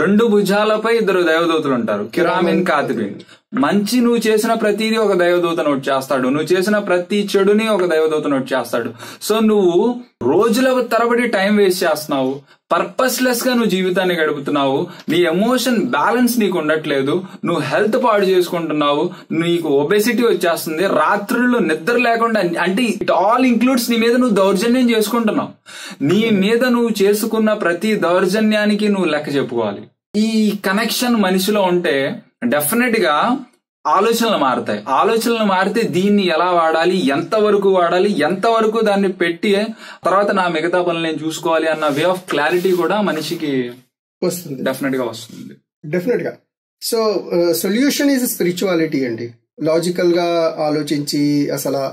2 భుజాలపై 2 దైవదూతలు ఉంటారు, కిరామిన్ కాతిబిన్. మంచి నువ్వు చేసిన ప్రతిదీ ఒక దైవదూత నోట్ చేస్తాడు, నువ్వు చేసిన ప్రతి చెడుని ఒక దైవదూత నోట్ చేస్తాడు. సో నువ్వు రోజుల తరబడి టైం వేస్ట్ చేస్తున్నావు, పర్పస్లెస్ గా నువ్వు జీవితాన్ని గడుపుతున్నావు, నీ ఎమోషన్ బ్యాలెన్స్ నీకు ఉండట్లేదు, నువ్వు హెల్త్ పాడు చేసుకుంటున్నావు, నీకు ఒబెసిటీ వచ్చేస్తుంది, రాత్రులు నిద్ర లేకుండా, అంటే ఇట్ ఆల్ ఇంక్లూడ్స్ నీ మీద నువ్వు దౌర్జన్యం చేసుకుంటున్నావు. నీ మీద నువ్వు చేసుకున్న ప్రతి దౌర్జన్యానికి నువ్వు లెక్క చెప్పుకోవాలి. ఈ కనెక్షన్ మనిషిలో ఉంటే డెఫినెట్ గా ఆలోచనలు మారుతాయి. ఆలోచనలు మారితే దీన్ని ఎలా వాడాలి, ఎంతవరకు వాడాలి, ఎంతవరకు దాన్ని పెట్టి తర్వాత నా మిగతా పనులు నేను చూసుకోవాలి అన్న వే ఆఫ్ క్లారిటీ కూడా మనిషికి వస్తుంది, డెఫినెట్ గా వస్తుంది. డెఫినెట్ గా. సో సొల్యూషన్ ఈజ్ స్పిరిచువాలిటీ అండి. లాజికల్ గా ఆలోచించి అసలు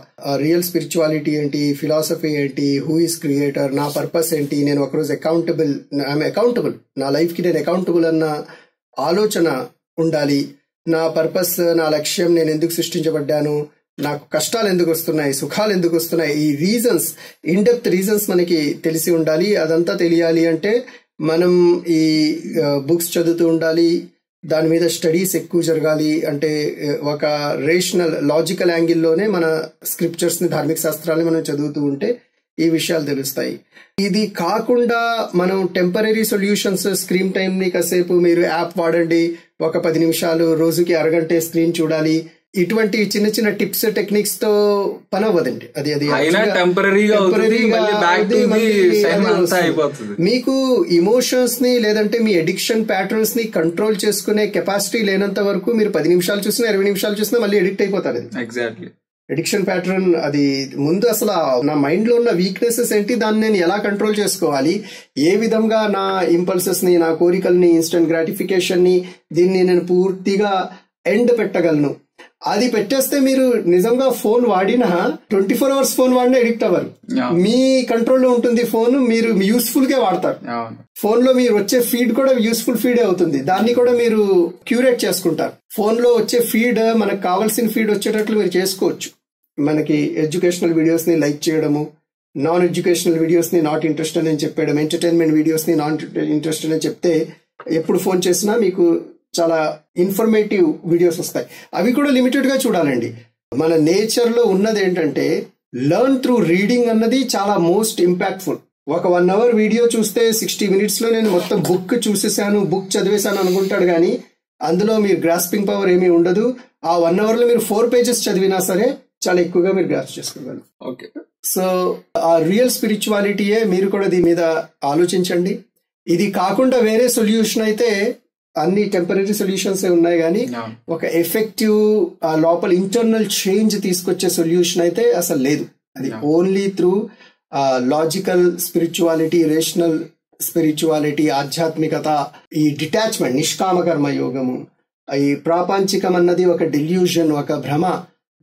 రియల్ స్పిరిచువాలిటీ ఏంటి, ఫిలాసఫీ ఏంటి, హూ ఈస్ క్రియేటర్, నా పర్పస్ ఏంటి, నేను ఒకరోజు అకౌంటబుల్, నా లైఫ్ కి నేను అకౌంటబుల్ అన్న ఆలోచన ఉండాలి. నా పర్పస్, నా లక్ష్యం, నేను ఎందుకు సృష్టించబడ్డాను, నాకు కష్టాలు ఎందుకు వస్తున్నాయి, సుఖాలు ఎందుకు వస్తున్నాయి, ఈ రీజన్స్, ఇన్ డెప్త్ రీజన్స్ మనకి తెలిసి ఉండాలి. అదంతా తెలియాలి అంటే మనం ఈ బుక్స్ చదువుతూ ఉండాలి, దాని మీద స్టడీస్ ఎక్కువ జరగాలి. అంటే ఒక రేషనల్, లాజికల్ యాంగిల్లోనే మన స్క్రిప్చర్స్ ని, ధార్మిక శాస్త్రాలని మనం చదువుతూ ఉంటే ఈ విషయాలు తెలుస్తాయి. ఇది కాకుండా మనం టెంపరీ సొల్యూషన్స్, స్క్రీన్ టైం ని కాసేపు మీరు యాప్ వాడండి, ఒక 10 నిమిషాలు రోజుకి అరగంటే స్క్రీన్ చూడాలి, ఇటువంటి చిన్న చిన్న టిప్స్, టెక్నిక్స్ తో పని అవ్వదండి. మీకు ఇమోషన్స్ ని లేదంటే మీ అడిక్షన్ ప్యాటర్న్స్ ని కంట్రోల్ చేసుకునే కెపాసిటీ లేనంత వరకు మీరు 10 నిమిషాలు చూసినా, 20 నిమిషాలు చూసినా మళ్ళీ ఎడిక్ట్ అయిపోతారు. ఎగ్జాక్ట్లీ. అడిక్షన్ ప్యాటర్న్ అది ముందు అసలు నా మైండ్ లో ఉన్న వీక్నెసెస్ ఏంటి, దాన్ని నేను ఎలా కంట్రోల్ చేసుకోవాలి, ఏ విధంగా నా ఇంపల్సెస్ ని, నా కోరికల్ని, ఇన్స్టెంట్ గ్రాటిఫికేషన్ ని, దీన్ని నేను పూర్తిగా ఎండ్ పెట్టగలను. అది పెట్టేస్తే మీరు నిజంగా ఫోన్ వాడినా 24 అవర్స్ ఫోన్ వాడినా ఎడిక్ట్ అవ్వరు. మీ కంట్రోల్లో ఉంటుంది ఫోన్, మీరు యూస్ఫుల్ గా వాడతారు. ఫోన్ లో మీరు వచ్చే ఫీడ్ కూడా యూస్ఫుల్ ఫీడ్ అవుతుంది, దాన్ని కూడా మీరు క్యూరేట్ చేసుకుంటారు. ఫోన్ లో వచ్చే ఫీడ్ మనకు కావాల్సిన ఫీడ్ వచ్చేటట్లు మీరు చేసుకోవచ్చు. మనకి ఎడ్యుకేషనల్ వీడియోస్ ని లైక్ చేయడము, నాన్ ఎడ్యుకేషనల్ వీడియోస్ ని నాట్ ఇంట్రెస్టెడ్ అని చెప్పడం, ఎంటర్టైన్మెంట్ వీడియోస్ ని నాన్ ఇంట్రెస్టెడ్ అని చెప్తే ఎప్పుడు ఫోన్ చేసినా మీకు చాలా ఇన్ఫర్మేటివ్ వీడియోస్ వస్తాయి. అవి కూడా లిమిటెడ్ గా చూడాలండి. మన నేచర్ లో ఉన్నది ఏంటంటే లెర్న్ త్రూ రీడింగ్ అన్నది చాలా మోస్ట్ ఇంపాక్ట్ఫుల్. ఒక 1 hour వీడియో చూస్తే 60 minutes లో నేను మొత్తం బుక్ చూసేసాను, బుక్ చదివేశాను అనుకుంటాడు, కానీ అందులో మీరు గ్రాస్పింగ్ పవర్ ఏమీ ఉండదు. ఆ 1 hour లో మీరు 4 pages చదివినా సరే చాలా ఎక్కువగా మీరు గ్రాస్ప్ చేసుకోగలరు. ఓకే, సో ఆ రియల్ స్పిరిచువాలిటీయే మీరు కూడా దీని మీద ఆలోచించండి. ఇది కాకుండా వేరే సొల్యూషన్ అయితే అన్ని టెంపరీ సొల్యూషన్స్ ఉన్నాయి, కానీ ఒక ఎఫెక్టివ్ లోపల ఇంటర్నల్ చేంజ్ తీసుకొచ్చే సొల్యూషన్ అయితే అసలు లేదు. అది only through logical spirituality, rational spirituality, ఆధ్యాత్మికత, ఈ డిటాచ్మెంట్, నిష్కామ కర్మ యోగము, ఈ ప్రాపంచికం అన్నది ఒక డెల్యూషన్, ఒక భ్రమ.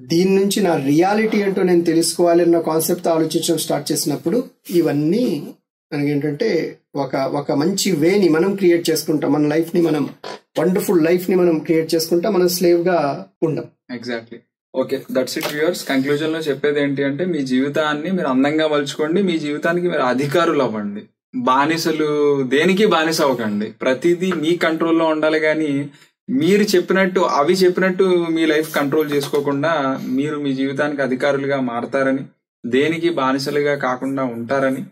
దీని నుంచి నా రియాలిటీ ఏంటో నేను తెలుసుకోవాలి అన్న కాన్సెప్ట్ ఆలోచించడం స్టార్ట్ చేసినప్పుడు ఇవన్నీ మనకేంటంటే ఒక మంచి వేని మనం క్రియేట్ చేసుకుంటాం. మన లైఫ్ ని మనం, వండర్ఫుల్ లైఫ్ ని మనం క్రియేట్ చేసుకుంటాం. మనం స్లేవ్ గా ఉండం. Exactly. Okay, that's it viewers. Conclusion లో చెప్పేది ఏంటి అంటే, మీ జీవితాన్ని మీరు అందంగా మలుచుకోండి, మీ జీవితానికి మీరు అధికారులు అవ్వండి, బానిసలు దేనికి బానిస అవ్వకండి. ప్రతిదీ మీ కంట్రోల్లో ఉండాలి, కానీ మీరు చెప్పినట్టు అవి చెప్పినట్టు మీ లైఫ్ కంట్రోల్ చేసుకోకుండా మీరు మీ జీవితానికి అధికారులుగా మారతారని, దేనికి బానిసలుగా కాకుండా ఉంటారని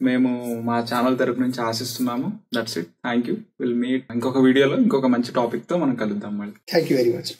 మేము మా ఛానల్ తరపు నుంచి ఆశిస్తున్నాము. That's it. Thank you. Will meet ఇంకొక వీడియోలో ఇంకొక మంచి టాపిక్ తో మనం కలుద్దాం మళ్ళీ. Thank you very much.